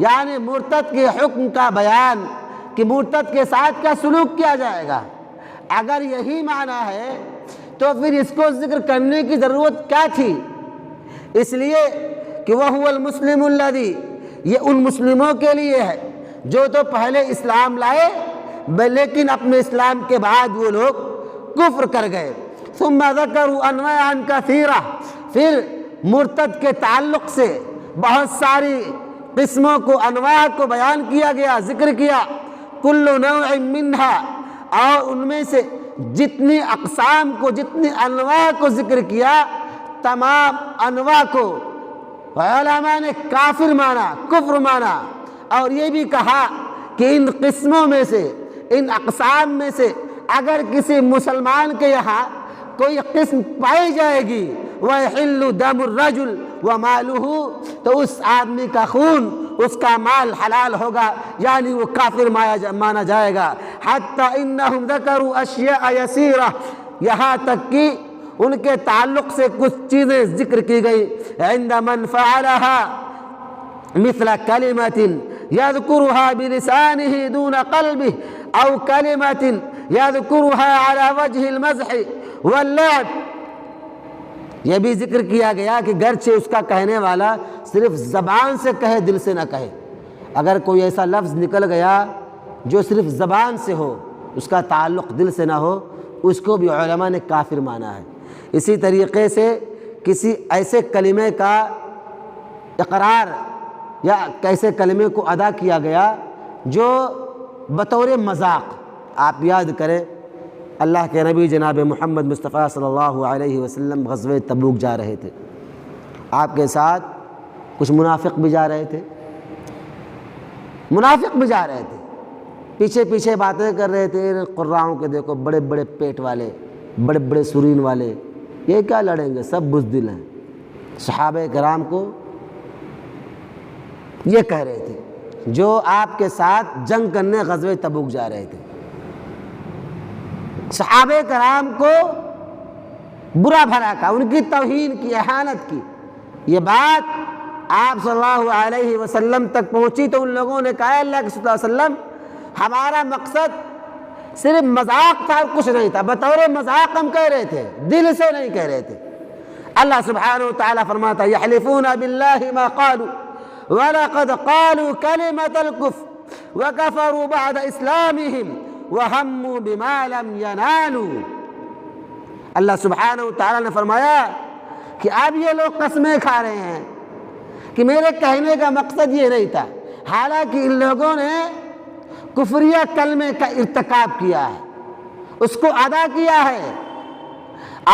[SPEAKER 2] یعنی مرتد کے حکم کا بیان کہ مرتد کے ساتھ کیا سلوک کیا جائے گا۔ اگر یہی معنی ہے تو پھر اس کو ذکر کرنے کی ضرورت کیا تھی؟ اس لیے کہ وَهُوَ الْمُسْلِمُ الَّذِي، یہ ان مسلموں کے لیے ہے جو تو پہلے اسلام لائے لیکن اپنے اسلام کے بعد وہ لوگ کفر کر گئے۔ ثم ذکروا انواعا کثیرہ، پھر مرتد کے تعلق سے بہت ساری قسموں کو، انواع کو بیان کیا گیا، ذکر کیا۔ کل نوع منہا، اور ان میں سے جتنی اقسام کو، جتنی انواع کو ذکر کیا، تمام انواع کو علماء نے کافر مانا، کفر مانا، اور یہ بھی کہا کہ ان قسموں میں سے، ان اقسام میں سے اگر کسی مسلمان کے یہاں کوئی قسم پائی جائے گی وَيَحِلُّ دَمُ الرَّجُلِ وَمَالُهُ، تو اس آدمی کا خون، اس کا مال حلال ہوگا، یعنی وہ کافر مانا جائے گا۔ حتی انہم ذکروا اشیاء یسیرہ، یہاں تک کہ ان کے تعلق سے کچھ چیزیں ذکر کی گئی۔ عند من فعلها مثل کلمة یذکرها بلسانه دون قلبه او کلمة یذکرها على وجه المزح واللعب، یہ بھی ذکر کیا گیا کہ گرچہ اس کا کہنے والا صرف زبان سے کہے، دل سے نہ کہے، اگر کوئی ایسا لفظ نکل گیا جو صرف زبان سے ہو، اس کا تعلق دل سے نہ ہو، اس کو بھی علماء نے کافر مانا ہے۔ اسی طریقے سے کسی ایسے کلمے کا اقرار یا کیسے کلمے کو ادا کیا گیا جو بطور مذاق، آپ یاد کریں اللہ کے نبی جناب محمد مصطفیٰ صلی اللہ علیہ وسلم غزوہ تبوک جا رہے تھے، آپ کے ساتھ کچھ منافق بھی جا رہے تھے، پیچھے پیچھے باتیں کر رہے تھے، قراؤں کے دیکھو بڑے بڑے پیٹ والے، بڑے بڑے سرین والے، یہ کیا لڑیں گے، سب بزدل ہیں۔ صحابہ کرام کو یہ کہہ رہے تھے جو آپ کے ساتھ جنگ کرنے غزوہ تبوک جا رہے تھے، صحابہ کرام کو برا بھلا کہا، ان کی توہین کی، اہانت کی۔ یہ بات آپ صلی اللہ علیہ وسلم تک پہنچی تو ان لوگوں نے کہا اللہ کے صلی اللہ علیہ وسلم ہمارا مقصد صرف مذاق تھا، کچھ نہیں تھا، بطور مذاق ہم کہہ رہے تھے، دل سے نہیں کہہ رہے تھے۔ اللہ سبحانہ وتعالی فرماتا ہے یحلفون باللہ ما قالوا وَلَقَدْ قَالُوا كَلِمَةَ الْكُفْرِ وَكَفَرُوا بَعْدَ إِسْلَامِهِمْ وَهَمُّوا بِمَا لَمْ يَنَالُوا۔ اللہ سبحانہ وتعالی نے فرمایا کہ اب یہ لوگ قسمیں کھا رہے ہیں کہ میرے کہنے کا مقصد یہ نہیں تھا، حالانکہ ان لوگوں نے کفریہ کلمے کا ارتکاب کیا ہے، اس کو ادا کیا ہے،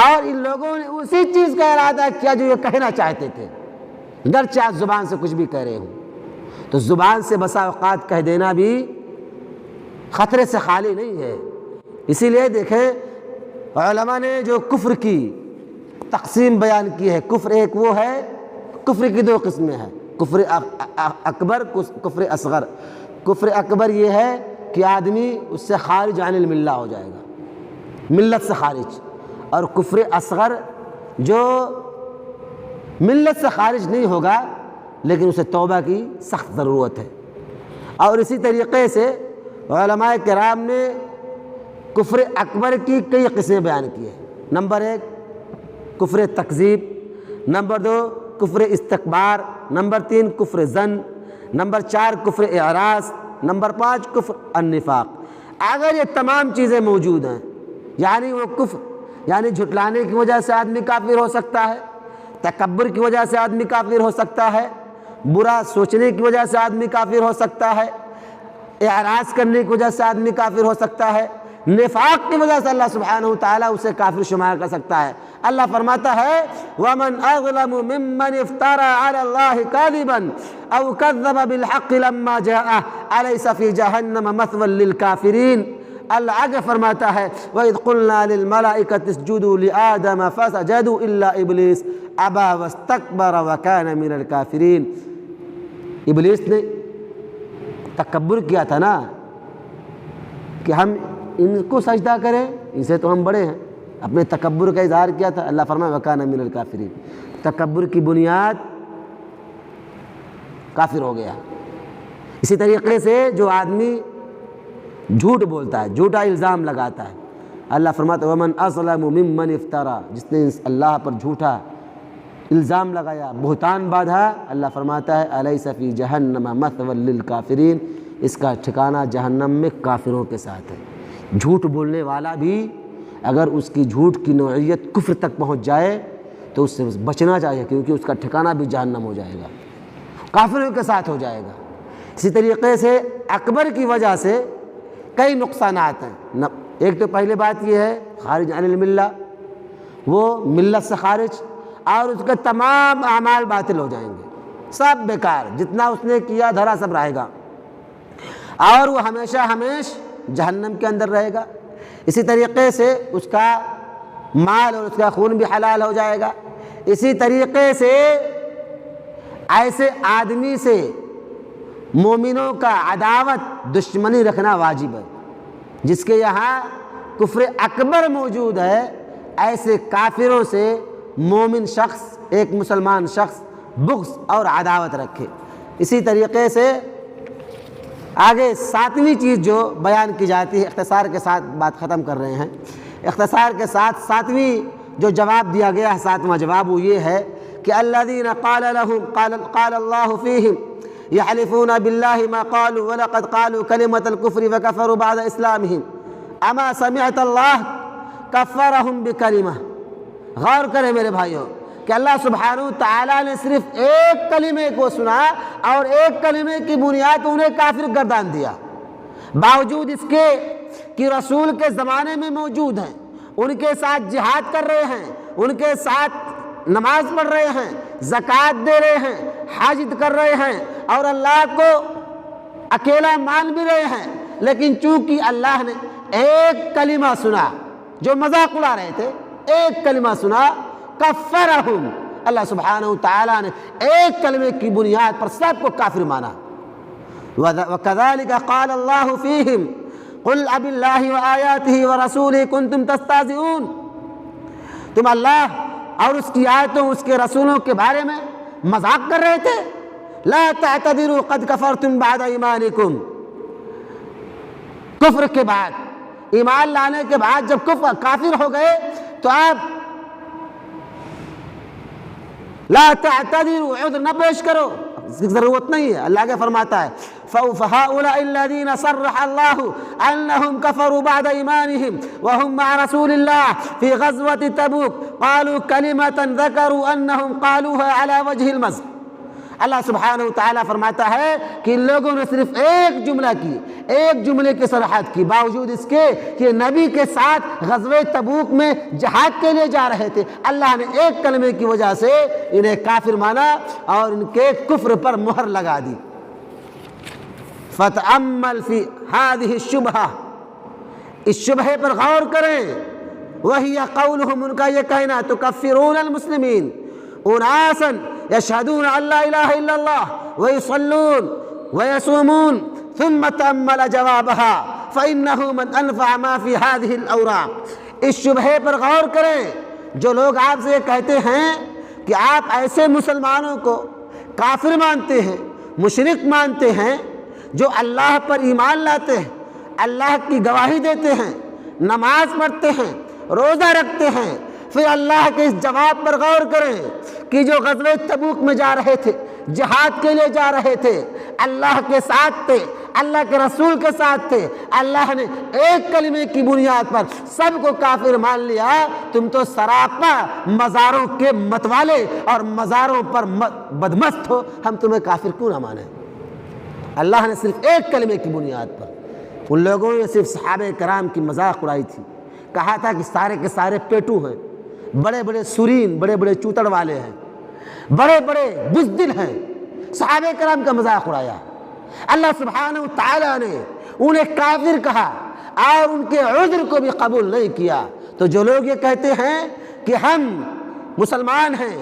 [SPEAKER 2] اور ان لوگوں نے اسی چیز کا ارادہ کیا جو یہ کہنا چاہتے تھے، گرچہ آپ زبان سے کچھ بھی کہہ رہے ہوں۔ تو زبان سے بسا اوقات کہہ دینا بھی خطرے سے خالی نہیں ہے۔ اسی لیے دیکھیں علماء نے جو کفر کی تقسیم بیان کی ہے، کفر ایک وہ ہے، کفر کی دو قسمیں ہیں، کفر اکبر، کفر اصغر۔ کفر اکبر یہ ہے کہ آدمی اس سے خارج عن الملہ ہو جائے گا، ملت سے خارج، اور کفر اصغر جو ملت سے خارج نہیں ہوگا لیکن اسے توبہ کی سخت ضرورت ہے۔ اور اسی طریقے سے علماء کرام نے کفر اکبر کی کئی قسمیں بیان کی ہیں۔ نمبر 1 کفر تکذیب، نمبر 2 کفر استکبار، نمبر 3 کفر ظن، نمبر 4 کفر اعراض، نمبر 5 کفر النفاق۔ اگر یہ تمام چیزیں موجود ہیں، یعنی وہ کفر، یعنی جھٹلانے کی وجہ سے آدمی کافر ہو سکتا ہے، تکبر کی وجہ سے آدمی کافر ہو سکتا ہے، برا سوچنے کی وجہ سے آدمی کافر ہو سکتا ہے، اعراض کرنے کی وجہ سے آدمی کافر ہو سکتا ہے، نفاق کی وجہ سے اللہ سبحانہ وتعالیٰ اسے کافر شمار کر سکتا ہے۔ اللہ فرماتا ہے وَمَنْ أَظْلَمُ مِمَّنِ افْتَرَى عَلَى اللَّهِ كَاذِبًا أَوْ كَذَّبَ بِالْحَقِّ لَمَّا جَاءَهُ أَلَيْسَ فِي جَهَنَّمَ مَثْوًى لِلْكَافِرِينَ۔ اللہ آگے فرماتا ہے وَإِذْ قُلْنَا لِلْمَلَائِكَةِ اسْجُدُوا لِآدَمَ فَسَجَدُوا إِلَّا إِبْلِيسَ أَبَى وَاسْتَكْبَرَ وَكَانَ مِنَ الْكَافِرِينَ۔ ابلیس نے تکبر کیا تھا نا کہ ہم ان کو سجدہ کریں، ان سے تو ہم بڑے ہیں، اپنے تکبر کا اظہار کیا تھا۔ اللہ فرمائے وَكَانَ مِنَ الْكَافِرِينَ، تکبر کی بنیاد کافر ہو گیا۔ اسی طریقے سے جو آدمی جھوٹ بولتا ہے، جھوٹا الزام لگاتا ہے، اللہ فرماتا ہے وَمَنْ أَظْلَمُ مِمَّنِ افْتَرَى، جس نے اللہ پر جھوٹا الزام لگایا، بہتان باندھا، اللہ فرماتا ہے أَلَيْسَ فِي جَهَنَّمَ مَثْوًى لِلْكَافِرِينَ، اس کا ٹھکانہ جہنم میں کافروں کے ساتھ ہے۔ جھوٹ بولنے والا بھی اگر اس کی جھوٹ کی نوعیت کفر تک پہنچ جائے تو اس سے بچنا چاہیے، کیونکہ اس کا ٹھکانہ بھی جہنم ہو جائے گا، کافروں کے ساتھ ہو جائے گا۔ اسی طریقے سے اکبر کی وجہ سے کئی نقصانات ہیں۔ ایک تو پہلے بات یہ ہے خارج عن الملہ، وہ ملت سے خارج، اور اس کے تمام اعمال باطل ہو جائیں گے، سب بیکار، جتنا اس نے کیا دھرا سب رہے گا، اور وہ ہمیشہ جہنم کے اندر رہے گا۔ اسی طریقے سے اس کا مال اور اس کا خون بھی حلال ہو جائے گا۔ اسی طریقے سے ایسے آدمی سے مومنوں کا عداوت دشمنی رکھنا واجب ہے، جس کے یہاں کفر اکبر موجود ہے، ایسے کافروں سے مومن شخص، ایک مسلمان شخص بغض اور عداوت رکھے۔ اسی طریقے سے آگے ساتویں چیز جو بیان کی جاتی ہے، اختصار کے ساتھ بات ختم کر رہے ہیں، اختصار کے ساتھ ساتویں جو جواب دیا گیا ہے، ساتواں جواب وہ یہ ہے کہ الذین قال اللہ فیہم یحلفون باللہ ما قالوا ولقد قالوا کلمۃ الکفر وکفروا بعد اسلامہم اما سمعت اللہ کفرہم بکلمہ۔ غور کریں میرے بھائیوں کہ اللہ سبحانہ تعالیٰ نے صرف ایک کلمے کو سنا اور ایک کلمے کی بنیاد انہیں کافر گردان دیا، باوجود اس کے کہ رسول کے زمانے میں موجود ہیں، ان کے ساتھ جہاد کر رہے ہیں، ان کے ساتھ نماز پڑھ رہے ہیں، زکوٰۃ دے رہے ہیں، حج کر رہے ہیں، اور اللہ کو اکیلا مان بھی رہے ہیں، لیکن چونکہ اللہ نے ایک کلمہ سنا، جو مذاق اڑا رہے تھے، ایک کلمہ سنا، کفرہم، اللہ سبحانہ تعالیٰ نے ایک کلمے کی بنیاد پر سب کو کافر مانا۔ وَكَذَلِكَ قَالَ اللَّهُ فِيهِمْ قُلْ أَبِاللَّهِ وَآيَاتِهِ وَرَسُولِهِ كُنْتُمْ تَسْتَهْزِئُونَ، تم اللہ اور اس کی آیتوں، اس کے رسولوں کے بارے میں مذاق کر رہے تھے؟ لَا تَعْتَذِرُوا قَدْ كَفَرْتُمْ بَعْدَ إِيمَانِكُمْ، کفر کے بعد، ایمان لانے کے بعد جب کافر ہو گئے تو آپ لا تعتذروا، عذر نہ پیش کرو، اس کی ضرورت نہیں ہے۔ اللہ کے فرماتا ہے فَهَؤُلَاءِ الَّذِينَ صَرَّحَ اللَّهُ أَنَّهُمْ كَفَرُوا بَعْدَ إِيمَانِهِمْ وَهُمْ مَعَ رَسُولِ اللَّهِ فِي غَزْوَةِ تَبُوكَ قَالُوا كَلِمَةً ذَكَرُوا أَنَّهُمْ قَالُوهَا عَلَى وَجْهِ الْمَزْحِ۔ اللہ سبحانہ وتعالیٰ فرماتا ہے کہ ان لوگوں نے صرف ایک جملہ کی، ایک جملے کی صراحت کی، باوجود اس کے کہ نبی کے ساتھ غزوہ تبوک میں جہاد کے لیے جا رہے تھے، اللہ نے ایک کلمے کی وجہ سے انہیں کافر مانا اور ان کے کفر پر مہر لگا دی۔ فَتَأَمَّلْ فِي هَذِهِ الشُّبْهَةِ، اس شبہے پر غور کریں، وَهِيَ قَوْلُهُمْ، ان کا یہ کہنا، تُكَفِّرُونَ الْمُسْلِمِينَ أُنَاسًا يشهدون أن لا إله إلا الله ويصلون ويصومون، ثم تأمل جوابها فإنه من أنفع ما في هذه الأوراق۔ اس شبہے پر غور کریں، جو لوگ آپ سے یہ کہتے ہیں کہ آپ ایسے مسلمانوں کو کافر مانتے ہیں، مشرک مانتے ہیں، جو اللہ پر ایمان لاتے ہیں، اللہ کی گواہی دیتے ہیں، نماز پڑھتے ہیں، روزہ رکھتے ہیں، پھر اللہ کے اس جواب پر غور کریں کہ جو غزوہ تبوک میں جا رہے تھے، جہاد کے لیے جا رہے تھے، اللہ کے ساتھ تھے، اللہ کے رسول کے ساتھ تھے، اللہ نے ایک کلمے کی بنیاد پر سب کو کافر مان لیا، تم تو سراپا مزاروں کے متوالے اور مزاروں پر بدمست ہو، ہم تمہیں کافر کیوں نہ مانیں؟ اللہ نے صرف ایک کلمے کی بنیاد پر ان لوگوں نے صرف صحابہ کرام کی مذاق اڑائی تھی، کہا تھا کہ سارے کے سارے پیٹو ہیں، بڑے بڑے سرین، بڑے بڑے چوتڑ والے ہیں، بڑے بڑے بزدل ہیں، صحابہ کرام کا مذاق اڑایا۔ اللہ سبحانہ وتعالیٰ نے انہیں کافر کہا اور ان کے عذر کو بھی قبول نہیں کیا۔ تو جو لوگ یہ کہتے ہیں کہ ہم مسلمان ہیں،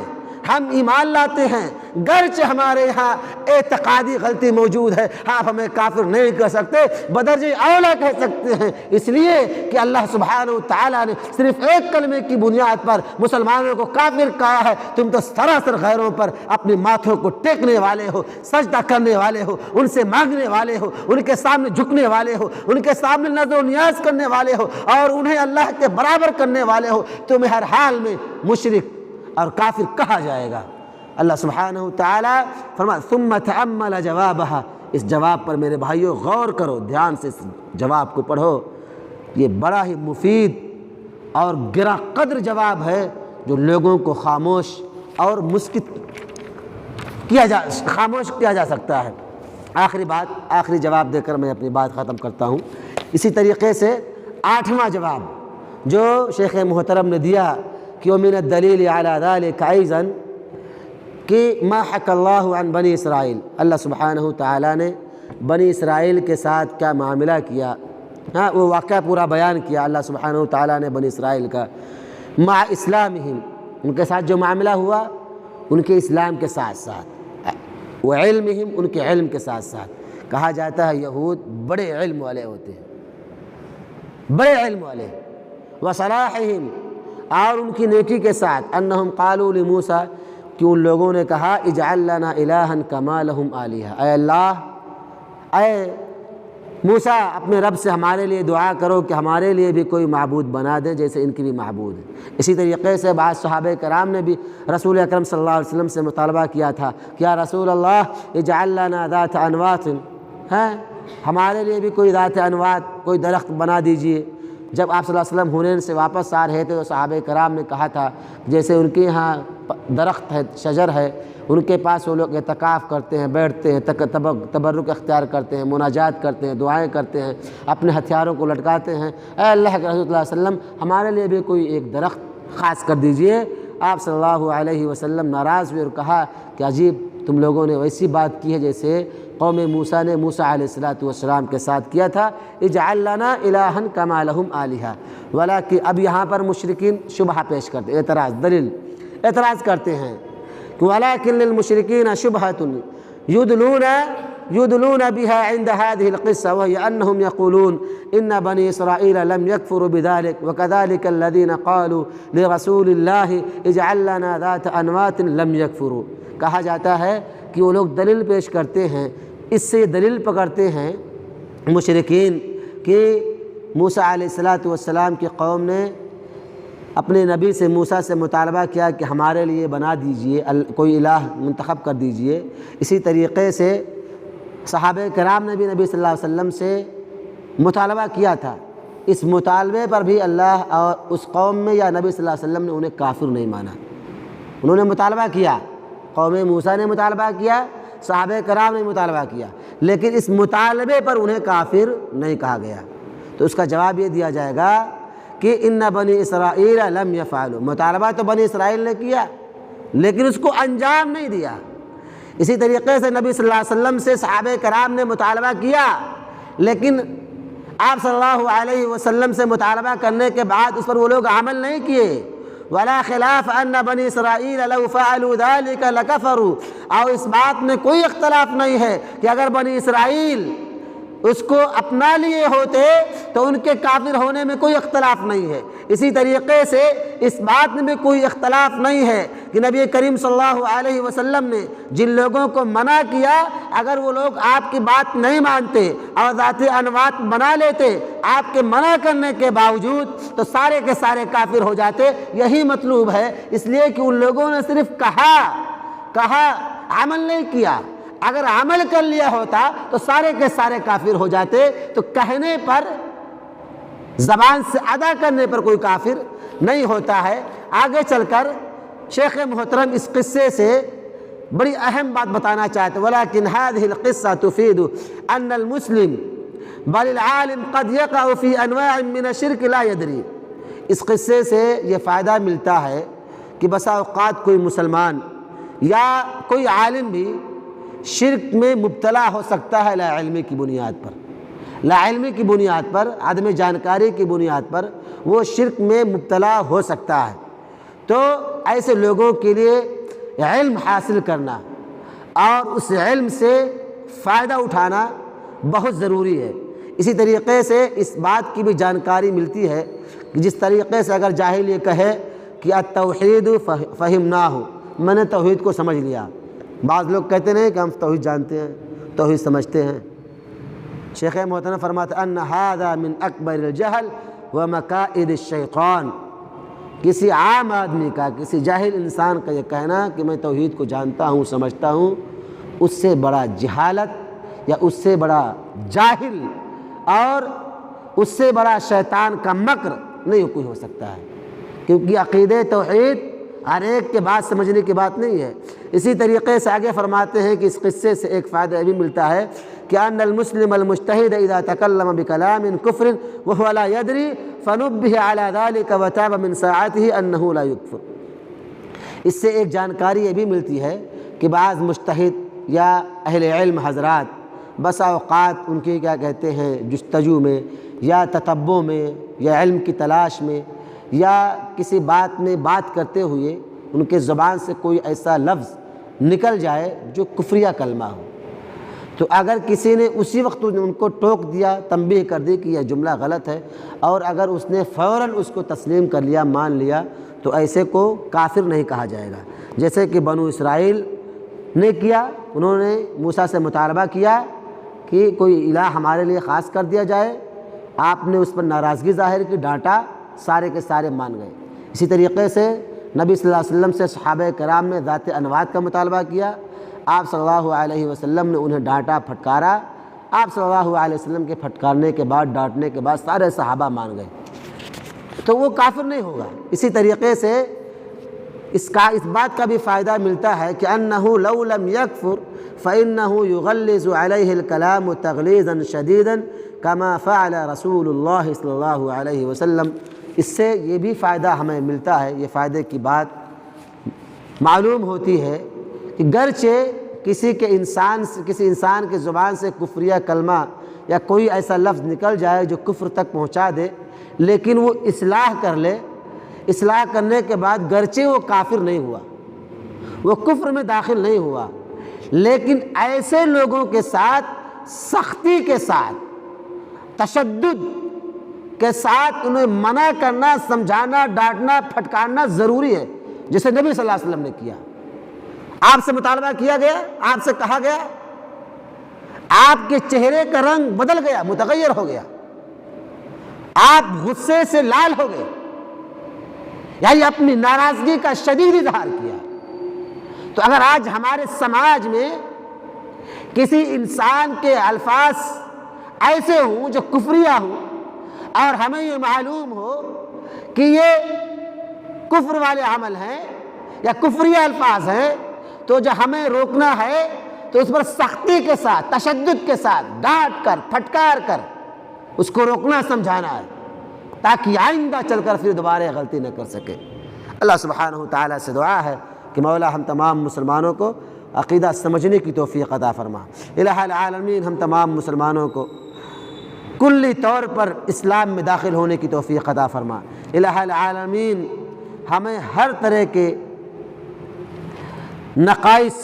[SPEAKER 2] ہم ایمان لاتے ہیں، گرچہ ہمارے یہاں اعتقادی غلطی موجود ہے، آپ ہمیں کافر نہیں کہہ سکتے، بدرجہ اولا کہہ سکتے ہیں، اس لیے کہ اللہ سبحانہ وتعالیٰ نے صرف ایک کلمے کی بنیاد پر مسلمانوں کو کافر کہا ہے۔ تم تو سراسر غیروں پر اپنے ماتھوں کو ٹیکنے والے ہو، سجدہ کرنے والے ہو، ان سے مانگنے والے ہو، ان کے سامنے جھکنے والے ہو، ان کے سامنے نذر و نیاز کرنے والے ہو اور انہیں اللہ کے برابر کرنے والے ہو، تمہیں ہر حال میں مشرک اور کافر کہا جائے گا۔ اللہ سبحانہ وتعالیٰ فرمایا ثم تأمل جوابها، اس جواب پر میرے بھائیوں غور کرو، دھیان سے اس جواب کو پڑھو، یہ بڑا ہی مفید اور گراں قدر جواب ہے جو لوگوں کو خاموش اور مسکت خاموش کیا جا سکتا ہے۔ آخری جواب دے کر میں اپنی بات ختم کرتا ہوں۔ اسی طریقے سے 8واں جواب جو شیخ محترم نے دیا کہ ومن الدلیل علی ذلک ایضا کہ ما حکی اللہ عن بنی اسرائیل، اللہ سبحانہ وتعالیٰ نے بنی اسرائیل کے ساتھ کیا معاملہ کیا، وہ واقعہ پورا بیان کیا اللہ سبحانہ وتعالیٰ نے بنی اسرائیل کا، مع اسلامہم، ان کے ساتھ جو معاملہ ہوا ان کے اسلام کے ساتھ ساتھ، وعلمہم، ان کے علم کے ساتھ ساتھ۔ کہا جاتا ہے یہود بڑے علم والے ہوتے ہیں، بڑے علم والے، وصلاحہم، اور ان کی نیکی کے ساتھ، انہم قالوا لموسیٰ، کہ ان لوگوں نے کہا اجعل لنا الہا کما لہم آلہہ، اے اللہ، اے موسیٰ اپنے رب سے ہمارے لیے دعا کرو کہ ہمارے لیے بھی کوئی معبود بنا دیں جیسے ان کی بھی معبود ہے۔ اسی طریقے سے بعض صحابہ کرام نے بھی رسول اکرم صلی اللہ علیہ وسلم سے مطالبہ کیا تھا کہ یا رسول اللہ اجعل لنا ذات انواط، ہمارے لیے بھی کوئی ذات انواط، کوئی درخت بنا دیجئے۔ جب آپ صلی اللہ علیہ وسلم حنین سے واپس آ رہے تھے تو صحابہ کرام نے کہا تھا جیسے ان کے یہاں درخت ہے، شجر ہے، ان کے پاس وہ لوگ اعتکاف کرتے ہیں، بیٹھتے ہیں، تبرک اختیار کرتے ہیں، مناجات کرتے ہیں، دعائیں کرتے ہیں، اپنے ہتھیاروں کو لٹکاتے ہیں، اے اللہ کے رسول صلی اللہ علیہ وسلم ہمارے لیے بھی کوئی ایک درخت خاص کر دیجئے۔ آپ صلی اللہ علیہ وسلم ناراض ہوئے اور کہا کہ عجیب، تم لوگوں نے ویسی بات کی ہے جیسے قوم موسیٰ نے موسیٰ علیہ السلام کے ساتھ کیا تھا، اجعل لنا الہا کما لہم آلہہ، ولیکن اب یہاں پر مشرکین شبہہ پیش کرتے ہیں، اعتراض کرتے ہیں کہ ولیکن للمشرکین شبہۃ یدلون بها عند هذه القصة وهي أنهم يقولون إن بني إسرائيل لم يكفروا بذلك وكذلك الذين قالوا لرسول الله اجعل لنا ذات أنواط لم يكفروا۔ کہا جاتا ہے کہ وہ لوگ دلیل پیش کرتے ہیں، اس سے دلیل پکڑتے ہیں مشرکین کہ موسیٰ علیہ السلام کی قوم نے اپنے نبی سے موسیٰ سے مطالبہ کیا کہ ہمارے لیے بنا دیجئے، کوئی الہ منتخب کر دیجئے۔ اسی طریقے سے صحابہ کرام نے بھی نبی صلی اللہ علیہ وسلم سے مطالبہ کیا تھا، اس مطالبے پر بھی اللہ اور اس قوم میں یا نبی صلی اللہ علیہ وسلم نے انہیں کافر نہیں مانا۔ انہوں نے مطالبہ کیا، قوم موسیٰ نے مطالبہ کیا، صحابہ کرام نے مطالبہ کیا، لیکن اس مطالبے پر انہیں کافر نہیں کہا گیا۔ تو اس کا جواب یہ دیا جائے گا کہ ان بنی اسرائیل لم یفعلوا، مطالبہ تو بنی اسرائیل نے کیا لیکن اس کو انجام نہیں دیا۔ اسی طریقے سے نبی صلی اللہ علیہ وسلم سے صحابہ کرام نے مطالبہ کیا لیکن آپ صلی اللہ علیہ وسلم سے مطالبہ کرنے کے بعد اس پر وہ لوگ عمل نہیں کیے۔ ولا خلاف ان بنی اسرائیل لو فعلوا ذلك لكفروا، اور اس بات میں کوئی اختلاف نہیں ہے کہ اگر بنی اسرائیل اس کو اپنا لیے ہوتے تو ان کے کافر ہونے میں کوئی اختلاف نہیں ہے۔ اسی طریقے سے اس بات میں بھی کوئی اختلاف نہیں ہے کہ نبی کریم صلی اللہ علیہ وسلم نے جن لوگوں کو منع کیا اگر وہ لوگ آپ کی بات نہیں مانتے اور ذات انواط بنا لیتے آپ کے منع کرنے کے باوجود تو سارے کے سارے کافر ہو جاتے۔ یہی مطلوب ہے، اس لیے کہ ان لوگوں نے صرف کہا عمل نہیں کیا۔ اگر عمل کر لیا ہوتا تو سارے کے سارے کافر ہو جاتے۔ تو کہنے پر، زبان سے ادا کرنے پر کوئی کافر نہیں ہوتا ہے۔ آگے چل کر شیخ محترم اس قصے سے بڑی اہم بات بتانا چاہتے ہیں، ولیکن هذه القصة تفيد ان المسلم بل العالم قد يقع في انواع من الشرك لا يدري۔ اس قصے سے یہ فائدہ ملتا ہے کہ بسا اوقات کوئی مسلمان یا کوئی عالم بھی شرک میں مبتلا ہو سکتا ہے لا علمی کی بنیاد پر، لا علمی کی بنیاد پر، عدم جانکاری کی بنیاد پر وہ شرک میں مبتلا ہو سکتا ہے۔ تو ایسے لوگوں کے لیے علم حاصل کرنا اور اس علم سے فائدہ اٹھانا بہت ضروری ہے۔ اسی طریقے سے اس بات کی بھی جانکاری ملتی ہے کہ جس طریقے سے اگر جاہل یہ کہے کہ التوحید فہمناہ، میں نے توحید کو سمجھ لیا۔ بعض لوگ کہتے نہیں کہ ہم توحید جانتے ہیں، توحید سمجھتے ہیں۔ شیخ محترم فرماتے ان ھذا من اکبر الجہل ومکائد الشیطان، کسی عام آدمی کا، کسی جاہل انسان کا یہ کہنا کہ میں توحید کو جانتا ہوں، سمجھتا ہوں، اس سے بڑا جہالت یا اس سے بڑا جاہل اور اس سے بڑا شیطان کا مکر نہیں کوئی ہو سکتا ہے، کیونکہ عقیدہ توحید ہر ایک کے بات سمجھنے کی بات نہیں ہے۔ اسی طریقے سے آگے فرماتے ہیں کہ اس قصے سے ایک فائدہ یہ بھی ملتا ہے کہ ان المسلم المجتہد اذا تکلم بکلام کفر وهو لا يدری فنبه على ذلك وتاب من ساعته انه لا يكفر۔ اس سے ایک جانکاری یہ بھی ملتی ہے کہ بعض مجتہد یا اہل علم حضرات بسا اوقات ان کی کیا کہتے ہیں جستجو میں یا تتبع میں یا علم کی تلاش میں یا کسی بات میں بات کرتے ہوئے ان کے زبان سے کوئی ایسا لفظ نکل جائے جو کفریہ کلمہ ہو، تو اگر کسی نے اسی وقت ان کو ٹوک دیا، تنبیہ کر دی کہ یہ جملہ غلط ہے، اور اگر اس نے فوراً اس کو تسلیم کر لیا، مان لیا، تو ایسے کو کافر نہیں کہا جائے گا۔ جیسے کہ بنو اسرائیل نے کیا، انہوں نے موسیٰ سے مطالبہ کیا کہ کوئی الہ ہمارے لیے خاص کر دیا جائے، آپ نے اس پر ناراضگی ظاہر کی، ڈانٹا، سارے کے سارے مان گئے۔ اسی طریقے سے نبی صلی اللہ علیہ وسلم سے صحابہ کرام نے ذات انوات کا مطالبہ کیا، آپ صلی اللہ علیہ وسلم نے انہیں ڈانٹا، پھٹکارا، آپ صلی اللہ علیہ وسلم کے پھٹکارنے کے بعد، ڈانٹنے کے بعد سارے صحابہ مان گئے، تو وہ کافر نہیں ہوگا۔ اسی طریقے سے اس بات کا بھی فائدہ ملتا ہے کہ انہ لو لم یکفر فانہ یغلظ علیہ الکلام تغلیظا شدیدا کما فعل رسول اللہ صلی اللہ علیہ وسلم۔ اس سے یہ بھی فائدہ ہمیں ملتا ہے، یہ فائدے کی بات معلوم ہوتی ہے کہ گرچہ کسی انسان کے زبان سے کفریہ کلمہ یا کوئی ایسا لفظ نکل جائے جو کفر تک پہنچا دے، لیکن وہ اصلاح کر لے، اصلاح کرنے کے بعد گرچہ وہ کافر نہیں ہوا، وہ کفر میں داخل نہیں ہوا، لیکن ایسے لوگوں کے ساتھ سختی کے ساتھ، تشدد کے ساتھ انہیں منع کرنا، سمجھانا، ڈانٹنا، پھٹکارنا ضروری ہے، جیسے نبی صلی اللہ علیہ وسلم نے کیا۔ آپ سے مطالبہ کیا گیا، آپ سے کہا گیا، آپ کے چہرے کا رنگ بدل گیا، متغیر ہو گیا، آپ غصے سے لال ہو گئے، یعنی اپنی ناراضگی کا شدید اظہار کیا۔ تو اگر آج ہمارے سماج میں کسی انسان کے الفاظ ایسے ہوں جو کفریہ ہوں اور ہمیں یہ معلوم ہو کہ یہ کفر والے عمل ہیں یا کفریہ الفاظ ہیں، تو جو ہمیں روکنا ہے تو اس پر سختی کے ساتھ، تشدد کے ساتھ، ڈانٹ کر، پھٹکار کر اس کو روکنا، سمجھانا ہے، تاکہ آئندہ چل کر پھر دوبارہ غلطی نہ کر سکے۔ اللہ سبحانہ وتعالیٰ سے دعا ہے کہ مولا ہم تمام مسلمانوں کو عقیدہ سمجھنے کی توفیق عطا فرما۔ الہ العالمین ہم تمام مسلمانوں کو کلی طور پر اسلام میں داخل ہونے کی توفیق عطا فرما۔ الہ العالمین ہمیں ہر طرح کے نقائص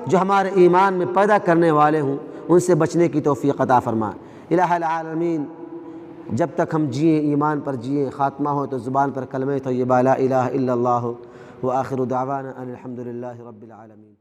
[SPEAKER 2] جو ہمارے ایمان میں پیدا کرنے والے ہوں ان سے بچنے کی توفیق عطا فرما۔ الہ العالمین جب تک ہم جئیں، ایمان پر جئیں، خاتمہ ہو تو زبان پر کلمہ طیبہ لا الہ الا اللہ وآخر دعوانا ان الحمد للہ رب العالمین۔